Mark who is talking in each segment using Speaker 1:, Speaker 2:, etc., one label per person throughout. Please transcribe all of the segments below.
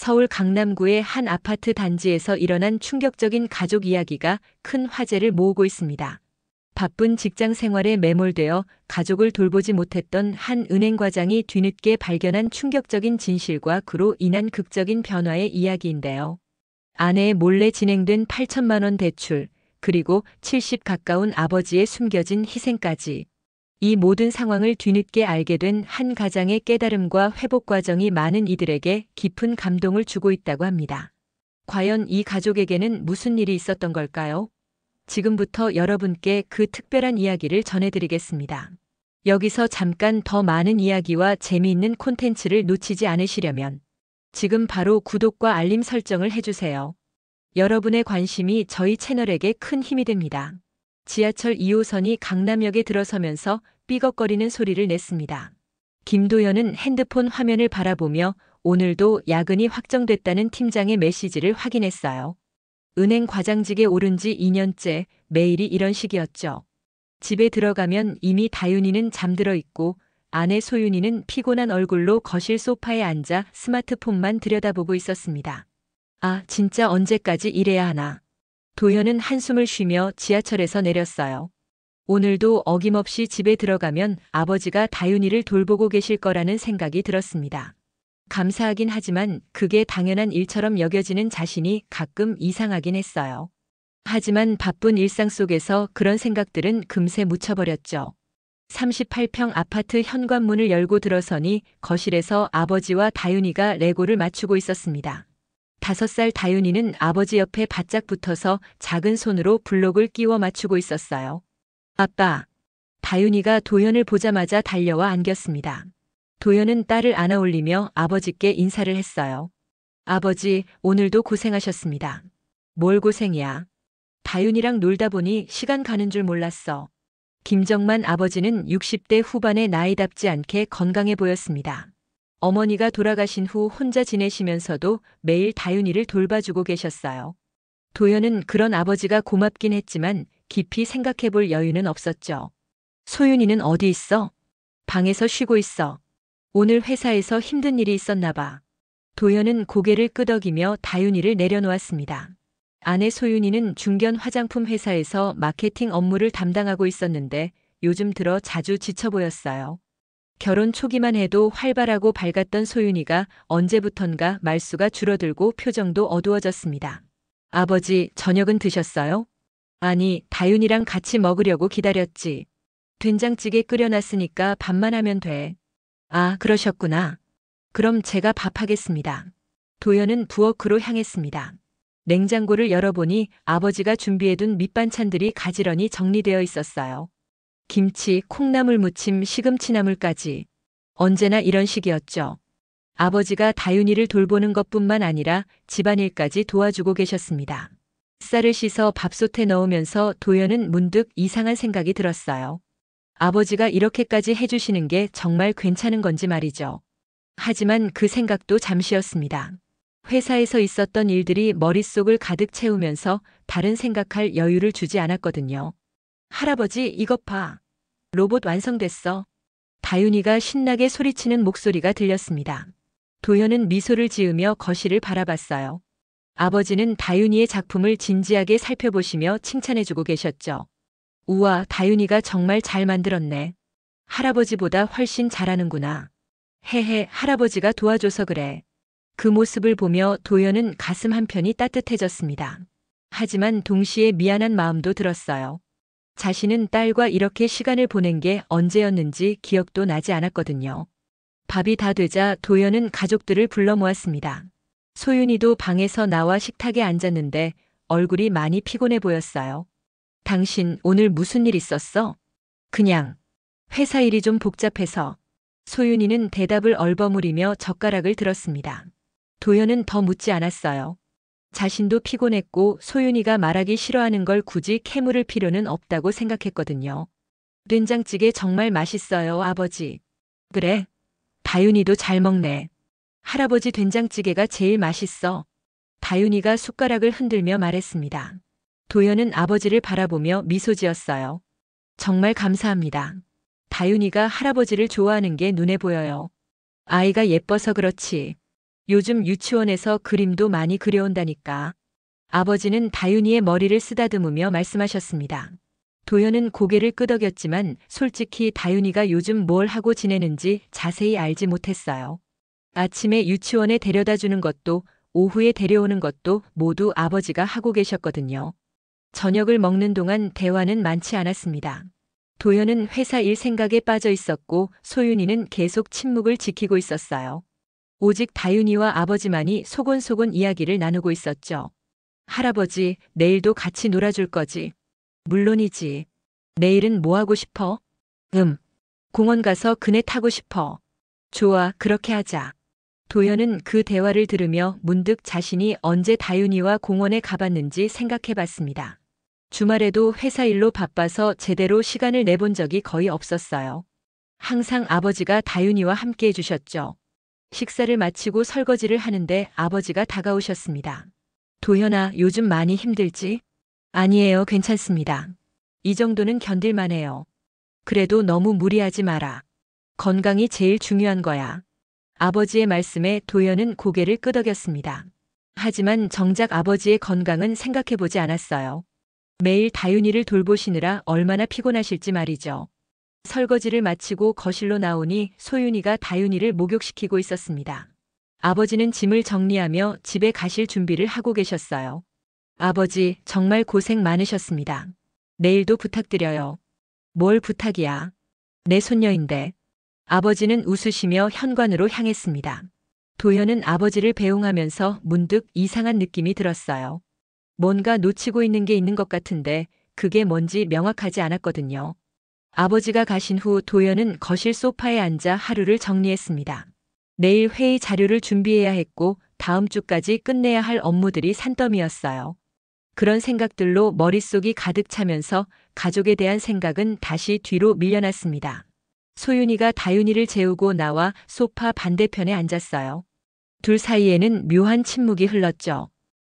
Speaker 1: 서울 강남구의 한 아파트 단지에서 일어난 충격적인 가족 이야기가 큰 화제를 모으고 있습니다. 바쁜 직장 생활에 매몰되어 가족을 돌보지 못했던 한 은행 과장이 뒤늦게 발견한 충격적인 진실과 그로 인한 극적인 변화의 이야기인데요. 아내의 몰래 진행된 8천만 원 대출, 그리고 70 가까운 아버지의 숨겨진 희생까지. 이 모든 상황을 뒤늦게 알게 된 한 가장의 깨달음과 회복 과정이 많은 이들에게 깊은 감동을 주고 있다고 합니다. 과연 이 가족에게는 무슨 일이 있었던 걸까요? 지금부터 여러분께 그 특별한 이야기를 전해드리겠습니다. 여기서 잠깐 더 많은 이야기와 재미있는 콘텐츠를 놓치지 않으시려면 지금 바로 구독과 알림 설정을 해주세요. 여러분의 관심이 저희 채널에게 큰 힘이 됩니다. 지하철 2호선이 강남역에 들어서면서 삐걱거리는 소리를 냈습니다. 김도연은 핸드폰 화면을 바라보며 오늘도 야근이 확정됐다는 팀장의 메시지를 확인했어요. 은행 과장직에 오른 지 2년째 매일이 이런 식이었죠. 집에 들어가면 이미 다윤이는 잠들어 있고 아내 소윤이는 피곤한 얼굴로 거실 소파에 앉아 스마트폰만 들여다보고 있었습니다. 아, 진짜 언제까지 이래야 하나. 도연은 한숨을 쉬며 지하철에서 내렸어요. 오늘도 어김없이 집에 들어가면 아버지가 다윤이를 돌보고 계실 거라는 생각이 들었습니다. 감사하긴 하지만 그게 당연한 일처럼 여겨지는 자신이 가끔 이상하긴 했어요. 하지만 바쁜 일상 속에서 그런 생각들은 금세 묻혀버렸죠. 38평 아파트 현관문을 열고 들어서니 거실에서 아버지와 다윤이가 레고를 맞추고 있었습니다. 5살 다윤이는 아버지 옆에 바짝 붙어서 작은 손으로 블록을 끼워 맞추고 있었어요. 아빠. 다윤이가 도연을 보자마자 달려와 안겼습니다. 도연은 딸을 안아올리며 아버지께 인사를 했어요. 아버지, 오늘도 고생하셨습니다. 뭘 고생이야. 다윤이랑 놀다 보니 시간 가는 줄 몰랐어. 김정만 아버지는 60대 후반의 나이답지 않게 건강해 보였습니다. 어머니가 돌아가신 후 혼자 지내시면서도 매일 다윤이를 돌봐주고 계셨어요. 도연은 그런 아버지가 고맙긴 했지만 깊이 생각해 볼 여유는 없었죠. 소윤이는 어디 있어? 방에서 쉬고 있어. 오늘 회사에서 힘든 일이 있었나 봐. 도연은 고개를 끄덕이며 다윤이를 내려놓았습니다. 아내 소윤이는 중견 화장품 회사에서 마케팅 업무를 담당하고 있었는데 요즘 들어 자주 지쳐 보였어요. 결혼 초기만 해도 활발하고 밝았던 소윤이가 언제부턴가 말수가 줄어들고 표정도 어두워졌습니다. 아버지, 저녁은 드셨어요? 아니, 다윤이랑 같이 먹으려고 기다렸지. 된장찌개 끓여놨으니까 밥만 하면 돼. 아, 그러셨구나. 그럼 제가 밥하겠습니다. 도연은 부엌으로 향했습니다. 냉장고를 열어보니 아버지가 준비해둔 밑반찬들이 가지런히 정리되어 있었어요. 김치, 콩나물 무침, 시금치나물까지. 언제나 이런 식이었죠. 아버지가 다윤이를 돌보는 것뿐만 아니라 집안일까지 도와주고 계셨습니다. 쌀을 씻어 밥솥에 넣으면서 도연은 문득 이상한 생각이 들었어요. 아버지가 이렇게까지 해주시는 게 정말 괜찮은 건지 말이죠. 하지만 그 생각도 잠시였습니다. 회사에서 있었던 일들이 머릿속을 가득 채우면서 다른 생각할 여유를 주지 않았거든요. 할아버지, 이것 봐. 로봇 완성됐어. 다윤이가 신나게 소리치는 목소리가 들렸습니다. 도연은 미소를 지으며 거실을 바라봤어요. 아버지는 다윤이의 작품을 진지하게 살펴보시며 칭찬해주고 계셨죠. 우와, 다윤이가 정말 잘 만들었네. 할아버지보다 훨씬 잘하는구나. 헤헤, 할아버지가 도와줘서 그래. 그 모습을 보며 도연은 가슴 한편이 따뜻해졌습니다. 하지만 동시에 미안한 마음도 들었어요. 자신은 딸과 이렇게 시간을 보낸 게 언제였는지 기억도 나지 않았거든요. 밥이 다 되자 도연은 가족들을 불러 모았습니다. 소윤이도 방에서 나와 식탁에 앉았는데 얼굴이 많이 피곤해 보였어요. 당신 오늘 무슨 일 있었어? 그냥 회사 일이 좀 복잡해서. 소윤이는 대답을 얼버무리며 젓가락을 들었습니다. 도연은 더 묻지 않았어요. 자신도 피곤했고 소윤이가 말하기 싫어하는 걸 굳이 캐물을 필요는 없다고 생각했거든요. 된장찌개 정말 맛있어요, 아버지. 그래? 다윤이도 잘 먹네. 할아버지 된장찌개가 제일 맛있어. 다윤이가 숟가락을 흔들며 말했습니다. 도연은 아버지를 바라보며 미소 지었어요. 정말 감사합니다. 다윤이가 할아버지를 좋아하는 게 눈에 보여요. 아이가 예뻐서 그렇지. 요즘 유치원에서 그림도 많이 그려온다니까. 아버지는 다윤이의 머리를 쓰다듬으며 말씀하셨습니다. 도연은 고개를 끄덕였지만 솔직히 다윤이가 요즘 뭘 하고 지내는지 자세히 알지 못했어요. 아침에 유치원에 데려다 주는 것도 오후에 데려오는 것도 모두 아버지가 하고 계셨거든요. 저녁을 먹는 동안 대화는 많지 않았습니다. 도연은 회사 일 생각에 빠져 있었고 소윤이는 계속 침묵을 지키고 있었어요. 오직 다윤이와 아버지만이 소곤소곤 이야기를 나누고 있었죠. 할아버지, 내일도 같이 놀아줄 거지? 물론이지. 내일은 뭐 하고 싶어? 공원 가서 그네 타고 싶어. 좋아, 그렇게 하자. 도연은 그 대화를 들으며 문득 자신이 언제 다윤이와 공원에 가봤는지 생각해 봤습니다. 주말에도 회사 일로 바빠서 제대로 시간을 내본 적이 거의 없었어요. 항상 아버지가 다윤이와 함께 해주셨죠. 식사를 마치고 설거지를 하는데 아버지가 다가오셨습니다. 도연아, 요즘 많이 힘들지? 아니에요, 괜찮습니다. 이 정도는 견딜만해요. 그래도 너무 무리하지 마라. 건강이 제일 중요한 거야. 아버지의 말씀에 도연은 고개를 끄덕였습니다. 하지만 정작 아버지의 건강은 생각해보지 않았어요. 매일 다윤이를 돌보시느라 얼마나 피곤하실지 말이죠. 설거지를 마치고 거실로 나오니 소윤이가 다윤이를 목욕시키고 있었습니다. 아버지는 짐을 정리하며 집에 가실 준비를 하고 계셨어요. 아버지, 정말 고생 많으셨습니다. 내일도 부탁드려요. 뭘 부탁이야? 내 손녀인데. 아버지는 웃으시며 현관으로 향했습니다. 도연은 아버지를 배웅하면서 문득 이상한 느낌이 들었어요. 뭔가 놓치고 있는 게 있는 것 같은데 그게 뭔지 명확하지 않았거든요. 아버지가 가신 후 도연은 거실 소파에 앉아 하루를 정리했습니다. 내일 회의 자료를 준비해야 했고 다음 주까지 끝내야 할 업무들이 산더미였어요. 그런 생각들로 머릿속이 가득 차면서 가족에 대한 생각은 다시 뒤로 밀려났습니다. 소윤이가 다윤이를 재우고 나와 소파 반대편에 앉았어요. 둘 사이에는 묘한 침묵이 흘렀죠.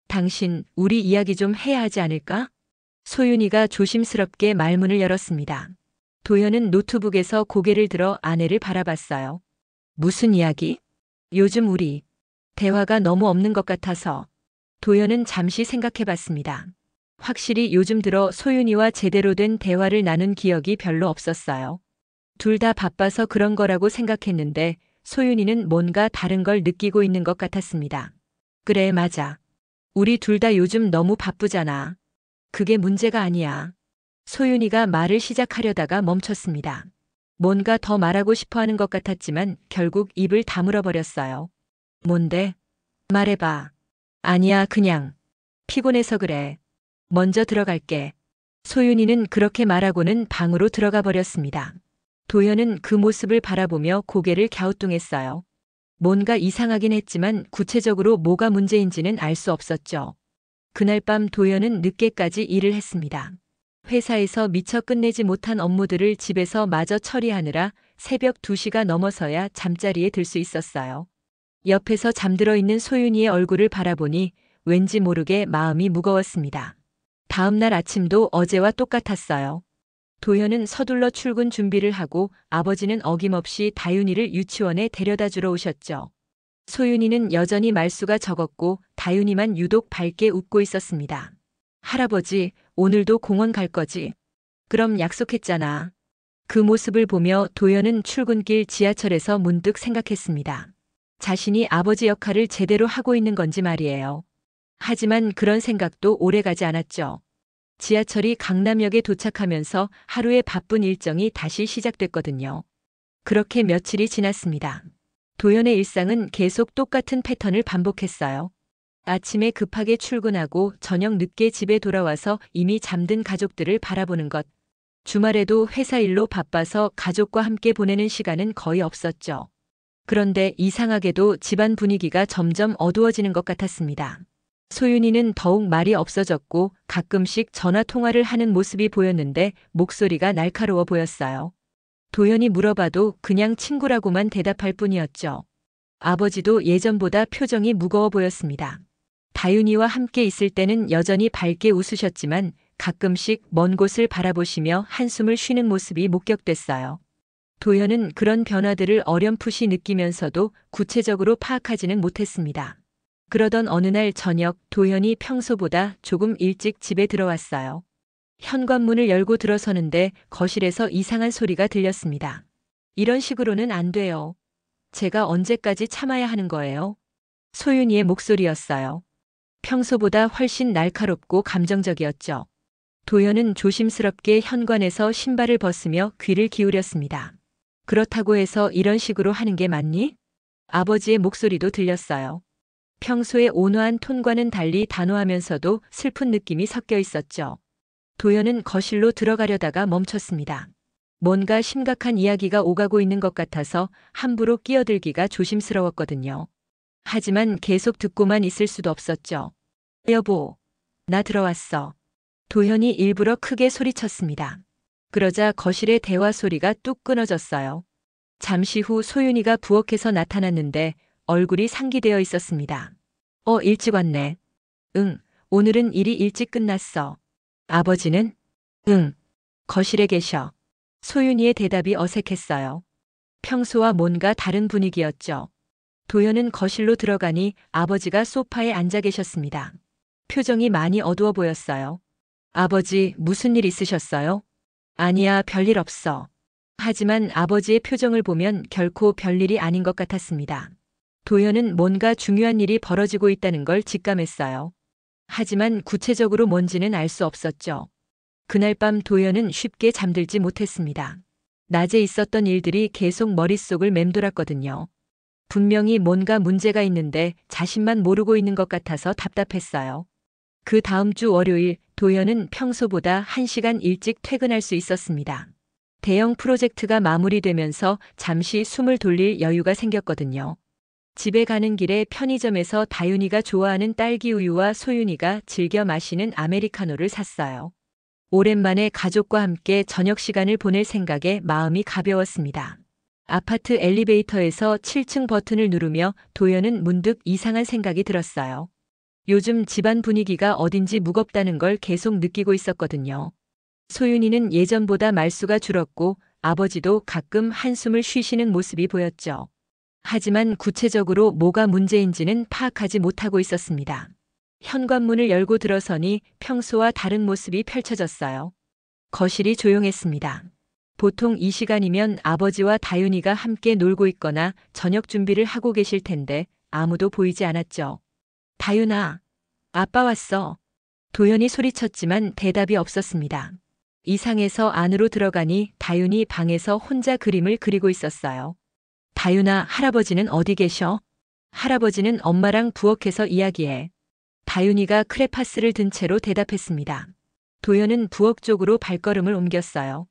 Speaker 1: 당신, 우리 이야기 좀 해야 하지 않을까? 소윤이가 조심스럽게 말문을 열었습니다. 도연은 노트북에서 고개를 들어 아내를 바라봤어요. 무슨 이야기? 요즘 우리 대화가 너무 없는 것 같아서. 도연은 잠시 생각해봤습니다. 확실히 요즘 들어 소윤이와 제대로 된 대화를 나눈 기억이 별로 없었어요. 둘 다 바빠서 그런 거라고 생각했는데 소윤이는 뭔가 다른 걸 느끼고 있는 것 같았습니다. 그래, 맞아. 우리 둘 다 요즘 너무 바쁘잖아. 그게 문제가 아니야. 소윤이가 말을 시작하려다가 멈췄습니다. 뭔가 더 말하고 싶어 하는 것 같았지만 결국 입을 다물어 버렸어요. 뭔데? 말해봐. 아니야, 그냥. 피곤해서 그래. 먼저 들어갈게. 소윤이는 그렇게 말하고는 방으로 들어가 버렸습니다. 도연은 그 모습을 바라보며 고개를 갸우뚱했어요. 뭔가 이상하긴 했지만 구체적으로 뭐가 문제인지는 알 수 없었죠. 그날 밤 도연은 늦게까지 일을 했습니다. 회사에서 미처 끝내지 못한 업무들을 집에서 마저 처리하느라 새벽 2시가 넘어서야 잠자리에 들 수 있었어요. 옆에서 잠들어 있는 소윤이의 얼굴을 바라보니 왠지 모르게 마음이 무거웠습니다. 다음 날 아침도 어제와 똑같았어요. 도연은 서둘러 출근 준비를 하고 아버지는 어김없이 다윤이를 유치원에 데려다 주러 오셨죠. 소윤이는 여전히 말수가 적었고 다윤이만 유독 밝게 웃고 있었습니다. 할아버지, 오늘도 공원 갈 거지? 그럼 약속했잖아. 그 모습을 보며 도연은 출근길 지하철에서 문득 생각했습니다. 자신이 아버지 역할을 제대로 하고 있는 건지 말이에요. 하지만 그런 생각도 오래가지 않았죠. 지하철이 강남역에 도착하면서 하루의 바쁜 일정이 다시 시작됐거든요. 그렇게 며칠이 지났습니다. 도연의 일상은 계속 똑같은 패턴을 반복했어요. 아침에 급하게 출근하고 저녁 늦게 집에 돌아와서 이미 잠든 가족들을 바라보는 것. 주말에도 회사 일로 바빠서 가족과 함께 보내는 시간은 거의 없었죠. 그런데 이상하게도 집안 분위기가 점점 어두워지는 것 같았습니다. 소윤이는 더욱 말이 없어졌고 가끔씩 전화 통화를 하는 모습이 보였는데 목소리가 날카로워 보였어요. 도연이 물어봐도 그냥 친구라고만 대답할 뿐이었죠. 아버지도 예전보다 표정이 무거워 보였습니다. 다윤이와 함께 있을 때는 여전히 밝게 웃으셨지만 가끔씩 먼 곳을 바라보시며 한숨을 쉬는 모습이 목격됐어요. 도현은 그런 변화들을 어렴풋이 느끼면서도 구체적으로 파악하지는 못했습니다. 그러던 어느 날 저녁 도현이 평소보다 조금 일찍 집에 들어왔어요. 현관문을 열고 들어서는데 거실에서 이상한 소리가 들렸습니다. 이런 식으로는 안 돼요. 제가 언제까지 참아야 하는 거예요? 소윤이의 목소리였어요. 평소보다 훨씬 날카롭고 감정적이었죠. 도현은 조심스럽게 현관에서 신발을 벗으며 귀를 기울였습니다. 그렇다고 해서 이런 식으로 하는 게 맞니? 아버지의 목소리도 들렸어요. 평소의 온화한 톤과는 달리 단호하면서도 슬픈 느낌이 섞여 있었죠. 도현은 거실로 들어가려다가 멈췄습니다. 뭔가 심각한 이야기가 오가고 있는 것 같아서 함부로 끼어들기가 조심스러웠거든요. 하지만 계속 듣고만 있을 수도 없었죠. 여보, 나 들어왔어. 도현이 일부러 크게 소리쳤습니다. 그러자 거실의 대화 소리가 뚝 끊어졌어요. 잠시 후 소윤이가 부엌에서 나타났는데 얼굴이 상기되어 있었습니다. 일찍 왔네. 응, 오늘은 일이 일찍 끝났어. 아버지는? 응, 거실에 계셔. 소윤이의 대답이 어색했어요. 평소와 뭔가 다른 분위기였죠. 도현은 거실로 들어가니 아버지가 소파에 앉아 계셨습니다. 표정이 많이 어두워 보였어요. 아버지, 무슨 일 있으셨어요? 아니야, 별일 없어. 하지만 아버지의 표정을 보면 결코 별일이 아닌 것 같았습니다. 도현은 뭔가 중요한 일이 벌어지고 있다는 걸 직감했어요. 하지만 구체적으로 뭔지는 알 수 없었죠. 그날 밤 도현은 쉽게 잠들지 못했습니다. 낮에 있었던 일들이 계속 머릿속을 맴돌았거든요. 분명히 뭔가 문제가 있는데 자신만 모르고 있는 것 같아서 답답했어요. 그 다음 주 월요일 도현은 평소보다 1시간 일찍 퇴근할 수 있었습니다. 대형 프로젝트가 마무리되면서 잠시 숨을 돌릴 여유가 생겼거든요. 집에 가는 길에 편의점에서 다윤이가 좋아하는 딸기 우유와 소윤이가 즐겨 마시는 아메리카노를 샀어요. 오랜만에 가족과 함께 저녁 시간을 보낼 생각에 마음이 가벼웠습니다. 아파트 엘리베이터에서 7층 버튼을 누르며 도현은 문득 이상한 생각이 들었어요. 요즘 집안 분위기가 어딘지 무겁다는 걸 계속 느끼고 있었거든요. 소윤이는 예전보다 말수가 줄었고 아버지도 가끔 한숨을 쉬시는 모습이 보였죠. 하지만 구체적으로 뭐가 문제인지는 파악하지 못하고 있었습니다. 현관문을 열고 들어서니 평소와 다른 모습이 펼쳐졌어요. 거실이 조용했습니다. 보통 이 시간이면 아버지와 다윤이가 함께 놀고 있거나 저녁 준비를 하고 계실 텐데 아무도 보이지 않았죠. 다윤아, 아빠 왔어. 도현이 소리쳤지만 대답이 없었습니다. 이상해서 안으로 들어가니 다윤이 방에서 혼자 그림을 그리고 있었어요. 다윤아, 할아버지는 어디 계셔? 할아버지는 엄마랑 부엌에서 이야기해. 다윤이가 크레파스를 든 채로 대답했습니다. 도현은 부엌 쪽으로 발걸음을 옮겼어요.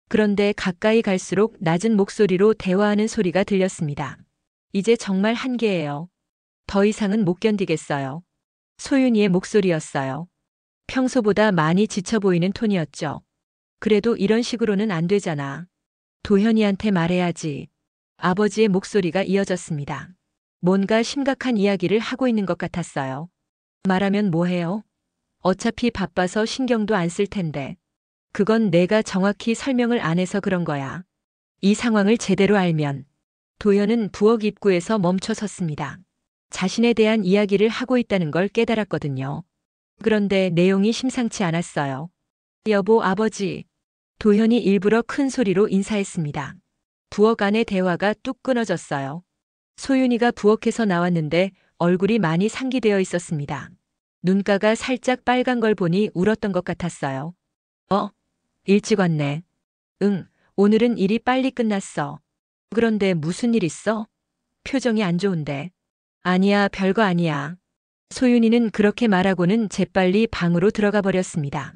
Speaker 1: 그런데 가까이 갈수록 낮은 목소리로 대화하는 소리가 들렸습니다. 이제 정말 한계예요. 더 이상은 못 견디겠어요. 소윤이의 목소리였어요. 평소보다 많이 지쳐 보이는 톤이었죠. 그래도 이런 식으로는 안 되잖아. 도현이한테 말해야지. 아버지의 목소리가 이어졌습니다. 뭔가 심각한 이야기를 하고 있는 것 같았어요. 말하면 뭐해요? 어차피 바빠서 신경도 안 쓸 텐데. 그건 내가 정확히 설명을 안 해서 그런 거야. 이 상황을 제대로 알면. 도현은 부엌 입구에서 멈춰 섰습니다. 자신에 대한 이야기를 하고 있다는 걸 깨달았거든요. 그런데 내용이 심상치 않았어요. 여보, 아버지. 도현이 일부러 큰 소리로 인사했습니다. 부엌 안의 대화가 뚝 끊어졌어요. 소윤이가 부엌에서 나왔는데 얼굴이 많이 상기되어 있었습니다. 눈가가 살짝 빨간 걸 보니 울었던 것 같았어요. 일찍 왔네. 응, 오늘은 일이 빨리 끝났어. 그런데 무슨 일 있어? 표정이 안 좋은데. 아니야, 별거 아니야. 소윤이는 그렇게 말하고는 재빨리 방으로 들어가 버렸습니다.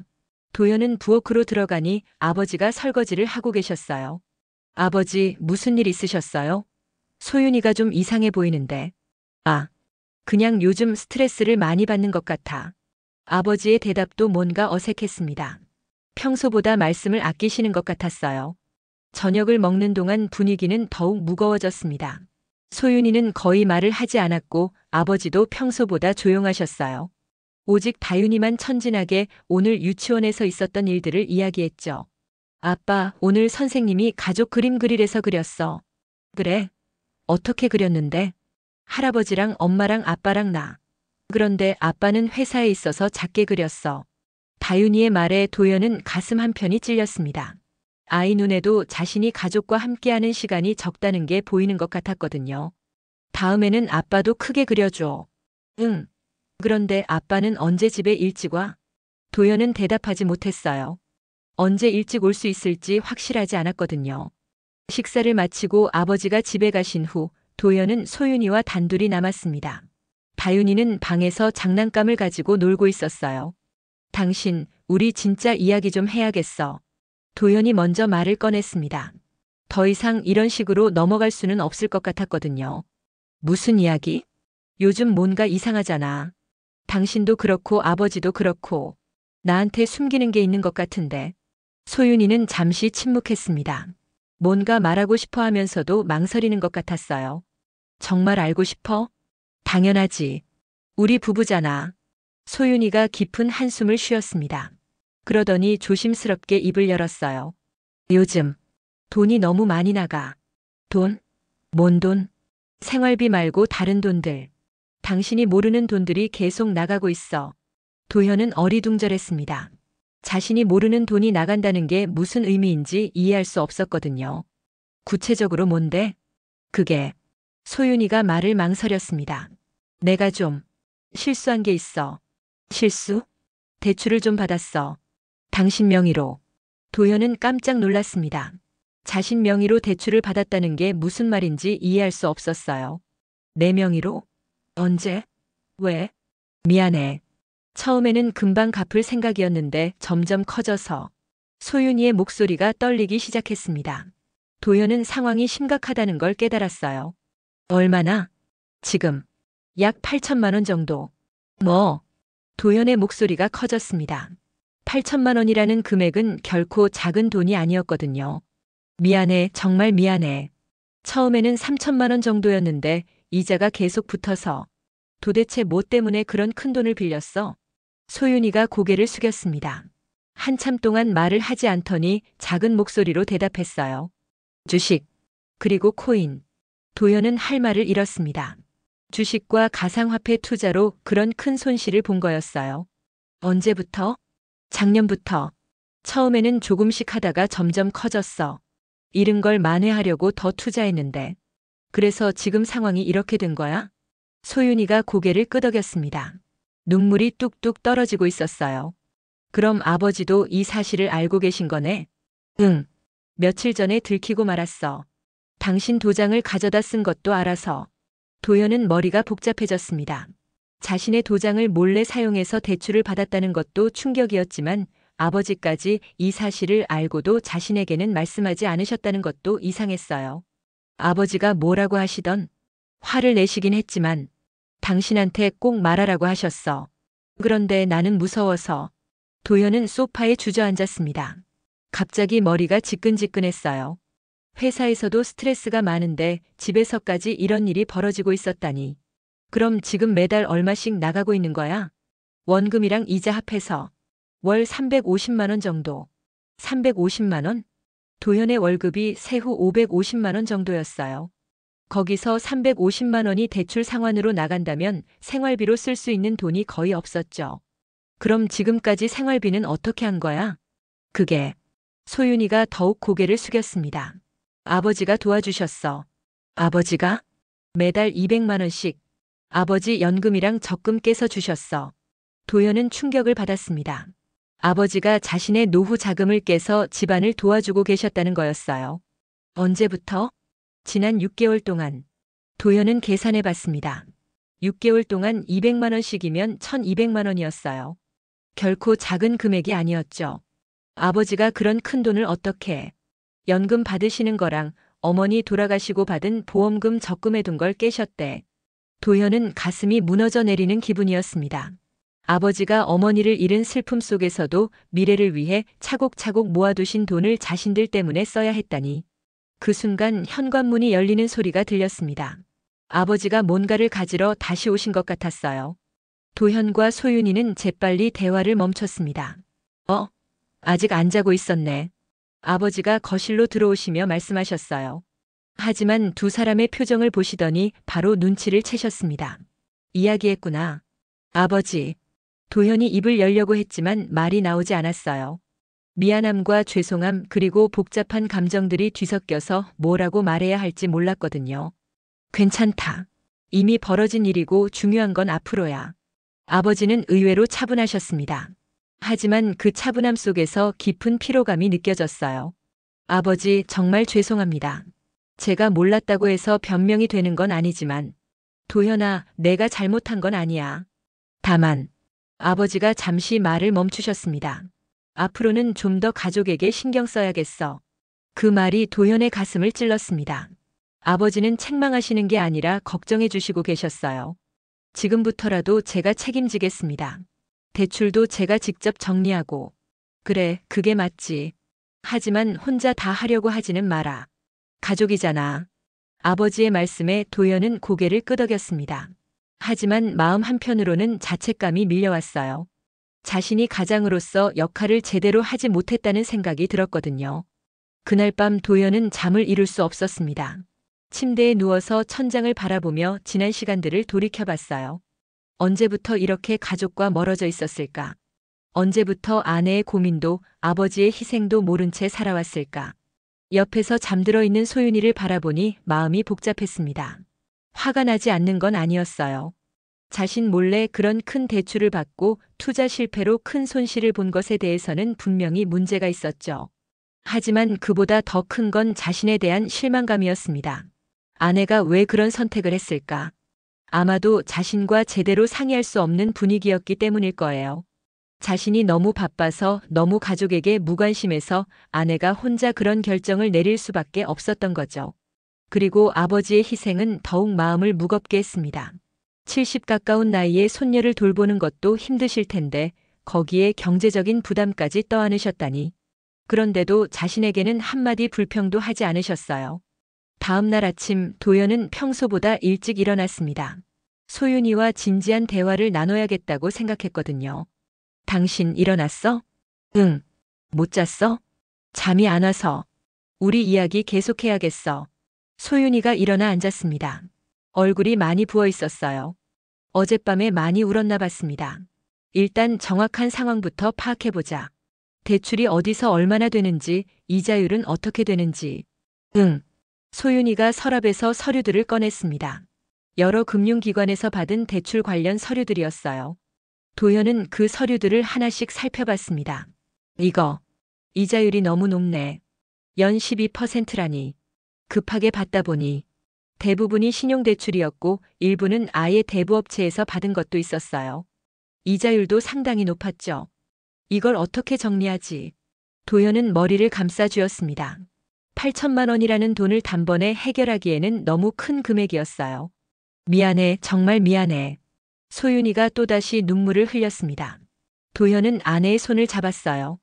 Speaker 1: 도현은 부엌으로 들어가니 아버지가 설거지를 하고 계셨어요. 아버지, 무슨 일 있으셨어요? 소윤이가 좀 이상해 보이는데. 그냥 요즘 스트레스를 많이 받는 것 같아. 아버지의 대답도 뭔가 어색했습니다. 평소보다 말씀을 아끼시는 것 같았어요. 저녁을 먹는 동안 분위기는 더욱 무거워졌습니다. 소윤이는 거의 말을 하지 않았고 아버지도 평소보다 조용하셨어요. 오직 다윤이만 천진하게 오늘 유치원에서 있었던 일들을 이야기했죠. 아빠, 오늘 선생님이 가족 그림 그리래서 그렸어. 그래? 어떻게 그렸는데? 할아버지랑 엄마랑 아빠랑 나. 그런데 아빠는 회사에 있어서 작게 그렸어. 다윤이의 말에 도연은 가슴 한편이 찔렸습니다. 아이 눈에도 자신이 가족과 함께하는 시간이 적다는 게 보이는 것 같았거든요. 다음에는 아빠도 크게 그려줘. 응. 그런데 아빠는 언제 집에 일찍 와? 도연은 대답하지 못했어요. 언제 일찍 올 수 있을지 확실하지 않았거든요. 식사를 마치고 아버지가 집에 가신 후 도연은 소윤이와 단둘이 남았습니다. 다윤이는 방에서 장난감을 가지고 놀고 있었어요. 당신, 우리 진짜 이야기 좀 해야겠어. 도연이 먼저 말을 꺼냈습니다. 더 이상 이런 식으로 넘어갈 수는 없을 것 같았거든요. 무슨 이야기? 요즘 뭔가 이상하잖아. 당신도 그렇고 아버지도 그렇고 나한테 숨기는 게 있는 것 같은데. 소윤이는 잠시 침묵했습니다. 뭔가 말하고 싶어 하면서도 망설이는 것 같았어요. 정말 알고 싶어? 당연하지. 우리 부부잖아. 소윤이가 깊은 한숨을 쉬었습니다. 그러더니 조심스럽게 입을 열었어요. 요즘 돈이 너무 많이 나가. 돈? 뭔 돈? 생활비 말고 다른 돈들. 당신이 모르는 돈들이 계속 나가고 있어. 도현은 어리둥절했습니다. 자신이 모르는 돈이 나간다는 게 무슨 의미인지 이해할 수 없었거든요. 구체적으로 뭔데? 그게. 소윤이가 말을 망설였습니다. 내가 좀 실수한 게 있어. 실수? 대출을 좀 받았어. 당신 명의로. 도현은 깜짝 놀랐습니다. 자신 명의로 대출을 받았다는 게 무슨 말인지 이해할 수 없었어요. 내 명의로? 언제? 왜? 미안해. 처음에는 금방 갚을 생각이었는데 점점 커져서 소윤이의 목소리가 떨리기 시작했습니다. 도현은 상황이 심각하다는 걸 깨달았어요. 얼마나? 지금 약 8천만 원 정도. 뭐? 도현의 목소리가 커졌습니다. 8천만 원이라는 금액은 결코 작은 돈이 아니었거든요. 미안해, 정말 미안해. 처음에는 3천만 원 정도였는데 이자가 계속 붙어서 도대체 뭐 때문에 그런 큰 돈을 빌렸어? 소윤이가 고개를 숙였습니다. 한참 동안 말을 하지 않더니 작은 목소리로 대답했어요. 주식, 그리고 코인. 도현은 할 말을 잃었습니다. 주식과 가상화폐 투자로 그런 큰 손실을 본 거였어요. 언제부터? 작년부터. 처음에는 조금씩 하다가 점점 커졌어. 잃은 걸 만회하려고 더 투자했는데. 그래서 지금 상황이 이렇게 된 거야? 소윤이가 고개를 끄덕였습니다. 눈물이 뚝뚝 떨어지고 있었어요. 그럼 아버지도 이 사실을 알고 계신 거네? 응. 며칠 전에 들키고 말았어. 당신 도장을 가져다 쓴 것도 알아서. 도현은 머리가 복잡해졌습니다. 자신의 도장을 몰래 사용해서 대출을 받았다는 것도 충격이었지만 아버지까지 이 사실을 알고도 자신에게는 말씀하지 않으셨다는 것도 이상했어요. 아버지가 뭐라고 하시던? 화를 내시긴 했지만 당신한테 꼭 말하라고 하셨어. 그런데 나는 무서워서. 도현은 소파에 주저앉았습니다. 갑자기 머리가 지끈지끈했어요. 회사에서도 스트레스가 많은데 집에서까지 이런 일이 벌어지고 있었다니. 그럼 지금 매달 얼마씩 나가고 있는 거야? 원금이랑 이자 합해서 월 350만 원 정도. 350만 원? 도현의 월급이 세후 550만 원 정도였어요. 거기서 350만 원이 대출 상환으로 나간다면 생활비로 쓸 수 있는 돈이 거의 없었죠. 그럼 지금까지 생활비는 어떻게 한 거야? 그게. 소윤이가 더욱 고개를 숙였습니다. 아버지가 도와주셨어. 아버지가? 매달 200만 원씩. 아버지 연금이랑 적금 깨서 주셨어. 도현은 충격을 받았습니다. 아버지가 자신의 노후 자금을 깨서 집안을 도와주고 계셨다는 거였어요. 언제부터? 지난 6개월 동안. 도현은 계산해 봤습니다. 6개월 동안 200만 원씩이면 1200만 원이었어요. 결코 작은 금액이 아니었죠. 아버지가 그런 큰 돈을 어떻게 연금 받으시는 거랑 어머니 돌아가시고 받은 보험금 적금해 둔 걸 깨셨대. 도현은 가슴이 무너져 내리는 기분이었습니다. 아버지가 어머니를 잃은 슬픔 속에서도 미래를 위해 차곡차곡 모아두신 돈을 자신들 때문에 써야 했다니. 그 순간 현관문이 열리는 소리가 들렸습니다. 아버지가 뭔가를 가지러 다시 오신 것 같았어요. 도현과 소윤이는 재빨리 대화를 멈췄습니다. 아직 안 자고 있었네. 아버지가 거실로 들어오시며 말씀하셨어요. 하지만 두 사람의 표정을 보시더니 바로 눈치를 채셨습니다. 이야기했구나. 아버지. 도현이 입을 열려고 했지만 말이 나오지 않았어요. 미안함과 죄송함 그리고 복잡한 감정들이 뒤섞여서 뭐라고 말해야 할지 몰랐거든요. 괜찮다. 이미 벌어진 일이고 중요한 건 앞으로야. 아버지는 의외로 차분하셨습니다. 하지만 그 차분함 속에서 깊은 피로감이 느껴졌어요. 아버지, 정말 죄송합니다. 제가 몰랐다고 해서 변명이 되는 건 아니지만, 도현아, 내가 잘못한 건 아니야. 다만, 아버지가 잠시 말을 멈추셨습니다. 앞으로는 좀 더 가족에게 신경 써야겠어. 그 말이 도현의 가슴을 찔렀습니다. 아버지는 책망하시는 게 아니라 걱정해 주시고 계셨어요. 지금부터라도 제가 책임지겠습니다. 대출도 제가 직접 정리하고. 그래, 그게 맞지. 하지만 혼자 다 하려고 하지는 마라. 가족이잖아. 아버지의 말씀에 도연은 고개를 끄덕였습니다. 하지만 마음 한편으로는 자책감이 밀려왔어요. 자신이 가장으로서 역할을 제대로 하지 못했다는 생각이 들었거든요. 그날 밤 도연은 잠을 이룰 수 없었습니다. 침대에 누워서 천장을 바라보며 지난 시간들을 돌이켜봤어요. 언제부터 이렇게 가족과 멀어져 있었을까? 언제부터 아내의 고민도 아버지의 희생도 모른 채 살아왔을까? 옆에서 잠들어 있는 소윤이를 바라보니 마음이 복잡했습니다. 화가 나지 않는 건 아니었어요. 자신 몰래 그런 큰 대출을 받고 투자 실패로 큰 손실을 본 것에 대해서는 분명히 문제가 있었죠. 하지만 그보다 더 큰 건 자신에 대한 실망감이었습니다. 아내가 왜 그런 선택을 했을까? 아마도 자신과 제대로 상의할 수 없는 분위기였기 때문일 거예요. 자신이 너무 바빠서 너무 가족에게 무관심해서 아내가 혼자 그런 결정을 내릴 수밖에 없었던 거죠. 그리고 아버지의 희생은 더욱 마음을 무겁게 했습니다. 70 가까운 나이에 손녀를 돌보는 것도 힘드실 텐데 거기에 경제적인 부담까지 떠안으셨다니. 그런데도 자신에게는 한마디 불평도 하지 않으셨어요. 다음 날 아침 도연은 평소보다 일찍 일어났습니다. 소윤이와 진지한 대화를 나눠야겠다고 생각했거든요. 당신 일어났어? 응. 못 잤어? 잠이 안 와서. 우리 이야기 계속해야겠어. 소윤이가 일어나 앉았습니다. 얼굴이 많이 부어 있었어요. 어젯밤에 많이 울었나 봤습니다. 일단 정확한 상황부터 파악해보자. 대출이 어디서 얼마나 되는지, 이자율은 어떻게 되는지. 응. 소윤이가 서랍에서 서류들을 꺼냈습니다. 여러 금융기관에서 받은 대출 관련 서류들이었어요. 도연은 그 서류들을 하나씩 살펴봤습니다. 이거, 이자율이 너무 높네. 연 12%라니. 급하게 받다 보니 대부분이 신용대출이었고 일부는 아예 대부업체에서 받은 것도 있었어요. 이자율도 상당히 높았죠. 이걸 어떻게 정리하지? 도연은 머리를 감싸쥐었습니다. 8천만 원이라는 돈을 단번에 해결하기에는 너무 큰 금액이었어요. 미안해, 정말 미안해. 소윤이가 또다시 눈물을 흘렸습니다. 도현은 아내의 손을 잡았어요.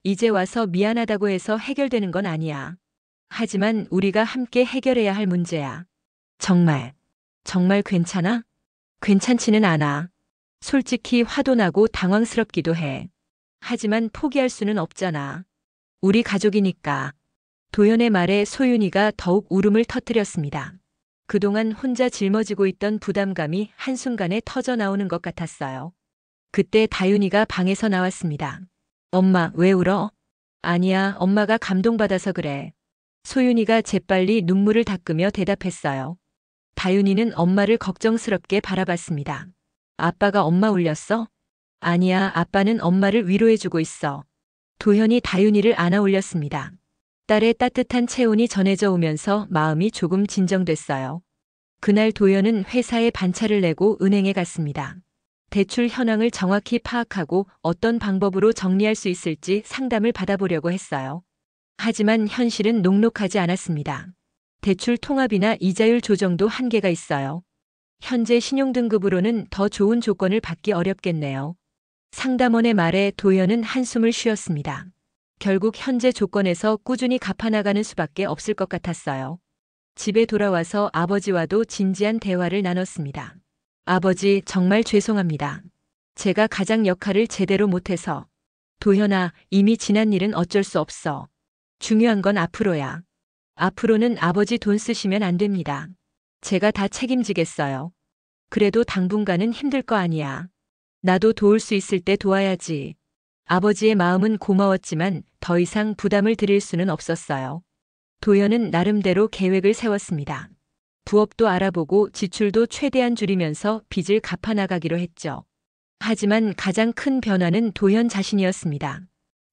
Speaker 1: 이제 와서 미안하다고 해서 해결되는 건 아니야. 하지만 우리가 함께 해결해야 할 문제야. 정말 괜찮아? 괜찮지는 않아. 솔직히 화도 나고 당황스럽기도 해. 하지만 포기할 수는 없잖아. 우리 가족이니까. 도연의 말에 소윤이가 더욱 울음을 터뜨렸습니다. 그동안 혼자 짊어지고 있던 부담감이 한순간에 터져 나오는 것 같았어요. 그때 다윤이가 방에서 나왔습니다. 엄마, 왜 울어? 아니야, 엄마가 감동받아서 그래. 소윤이가 재빨리 눈물을 닦으며 대답했어요. 다윤이는 엄마를 걱정스럽게 바라봤습니다. 아빠가 엄마 울렸어? 아니야, 아빠는 엄마를 위로해주고 있어. 도현이 다윤이를 안아 올렸습니다. 딸의 따뜻한 체온이 전해져 오면서 마음이 조금 진정됐어요. 그날 도연은 회사에 반차를 내고 은행에 갔습니다. 대출 현황을 정확히 파악하고 어떤 방법으로 정리할 수 있을지 상담을 받아보려고 했어요. 하지만 현실은 녹록하지 않았습니다. 대출 통합이나 이자율 조정도 한계가 있어요. 현재 신용등급으로는 더 좋은 조건을 받기 어렵겠네요. 상담원의 말에 도연은 한숨을 쉬었습니다. 결국 현재 조건에서 꾸준히 갚아나가는 수밖에 없을 것 같았어요. 집에 돌아와서 아버지와도 진지한 대화를 나눴습니다. 아버지, 정말 죄송합니다. 제가 가장 역할을 제대로 못해서. 도현아, 이미 지난 일은 어쩔 수 없어. 중요한 건 앞으로야. 앞으로는 아버지 돈 쓰시면 안 됩니다. 제가 다 책임지겠어요. 그래도 당분간은 힘들 거 아니야. 나도 도울 수 있을 때 도와야지. 아버지의 마음은 고마웠지만 더 이상 부담을 드릴 수는 없었어요. 도연은 나름대로 계획을 세웠습니다. 부업도 알아보고 지출도 최대한 줄이면서 빚을 갚아나가기로 했죠. 하지만 가장 큰 변화는 도연 자신이었습니다.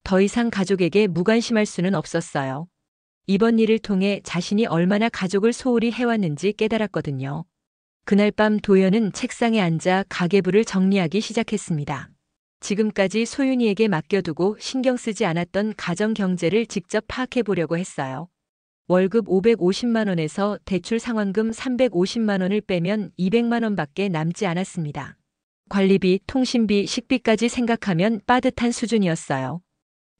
Speaker 1: 더 이상 가족에게 무관심할 수는 없었어요. 이번 일을 통해 자신이 얼마나 가족을 소홀히 해왔는지 깨달았거든요. 그날 밤 도연은 책상에 앉아 가계부를 정리하기 시작했습니다. 지금까지 소윤이에게 맡겨두고 신경 쓰지 않았던 가정 경제를 직접 파악해 보려고 했어요. 월급 550만 원에서 대출 상환금 350만 원을 빼면 200만 원밖에 남지 않았습니다. 관리비, 통신비, 식비까지 생각하면 빠듯한 수준이었어요.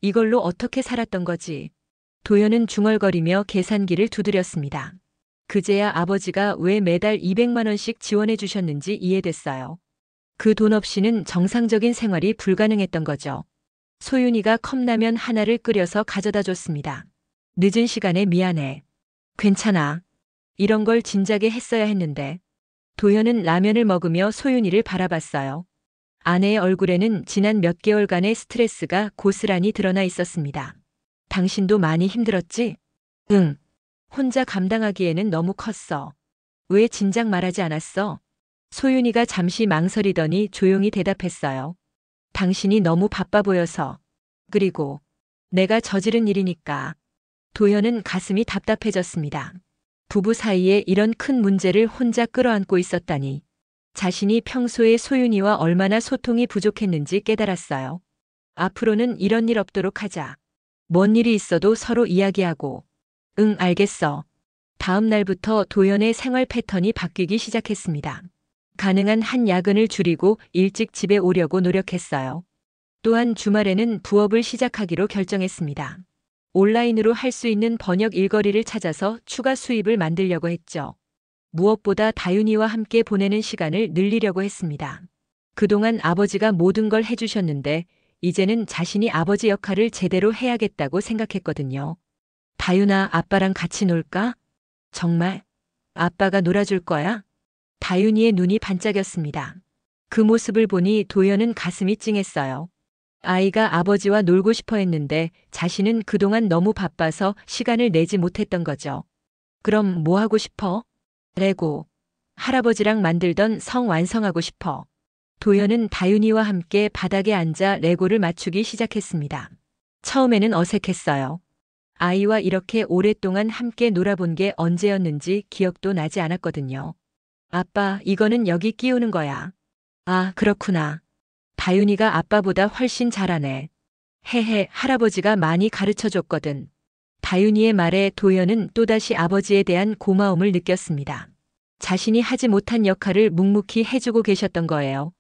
Speaker 1: 이걸로 어떻게 살았던 거지? 도연은 중얼거리며 계산기를 두드렸습니다. 그제야 아버지가 왜 매달 200만 원씩 지원해 주셨는지 이해됐어요. 그 돈 없이는 정상적인 생활이 불가능했던 거죠. 소윤이가 컵라면 하나를 끓여서 가져다 줬습니다. 늦은 시간에 미안해. 괜찮아. 이런 걸 진작에 했어야 했는데. 도연은 라면을 먹으며 소윤이를 바라봤어요. 아내의 얼굴에는 지난 몇 개월간의 스트레스가 고스란히 드러나 있었습니다. 당신도 많이 힘들었지? 응. 혼자 감당하기에는 너무 컸어. 왜 진작 말하지 않았어? 소윤이가 잠시 망설이더니 조용히 대답했어요. 당신이 너무 바빠 보여서. 그리고 내가 저지른 일이니까. 도연은 가슴이 답답해졌습니다. 부부 사이에 이런 큰 문제를 혼자 끌어안고 있었다니. 자신이 평소에 소윤이와 얼마나 소통이 부족했는지 깨달았어요. 앞으로는 이런 일 없도록 하자. 뭔 일이 있어도 서로 이야기하고. 응, 알겠어. 다음 날부터 도연의 생활 패턴이 바뀌기 시작했습니다. 가능한 한 야근을 줄이고 일찍 집에 오려고 노력했어요. 또한 주말에는 부업을 시작하기로 결정했습니다. 온라인으로 할 수 있는 번역 일거리를 찾아서 추가 수입을 만들려고 했죠. 무엇보다 다윤이와 함께 보내는 시간을 늘리려고 했습니다. 그동안 아버지가 모든 걸 해주셨는데 이제는 자신이 아버지 역할을 제대로 해야겠다고 생각했거든요. 다윤아, 아빠랑 같이 놀까? 정말? 아빠가 놀아줄 거야? 다윤이의 눈이 반짝였습니다. 그 모습을 보니 도연은 가슴이 찡했어요. 아이가 아버지와 놀고 싶어 했는데 자신은 그동안 너무 바빠서 시간을 내지 못했던 거죠. 그럼 뭐 하고 싶어? 레고. 할아버지랑 만들던 성 완성하고 싶어. 도연은 다윤이와 함께 바닥에 앉아 레고를 맞추기 시작했습니다. 처음에는 어색했어요. 아이와 이렇게 오랫동안 함께 놀아본 게 언제였는지 기억도 나지 않았거든요. 아빠, 이거는 여기 끼우는 거야. 아, 그렇구나. 다윤이가 아빠보다 훨씬 잘하네. 헤헤, 할아버지가 많이 가르쳐 줬거든. 다윤이의 말에 도연은 또다시 아버지에 대한 고마움을 느꼈습니다. 자신이 하지 못한 역할을 묵묵히 해주고 계셨던 거예요.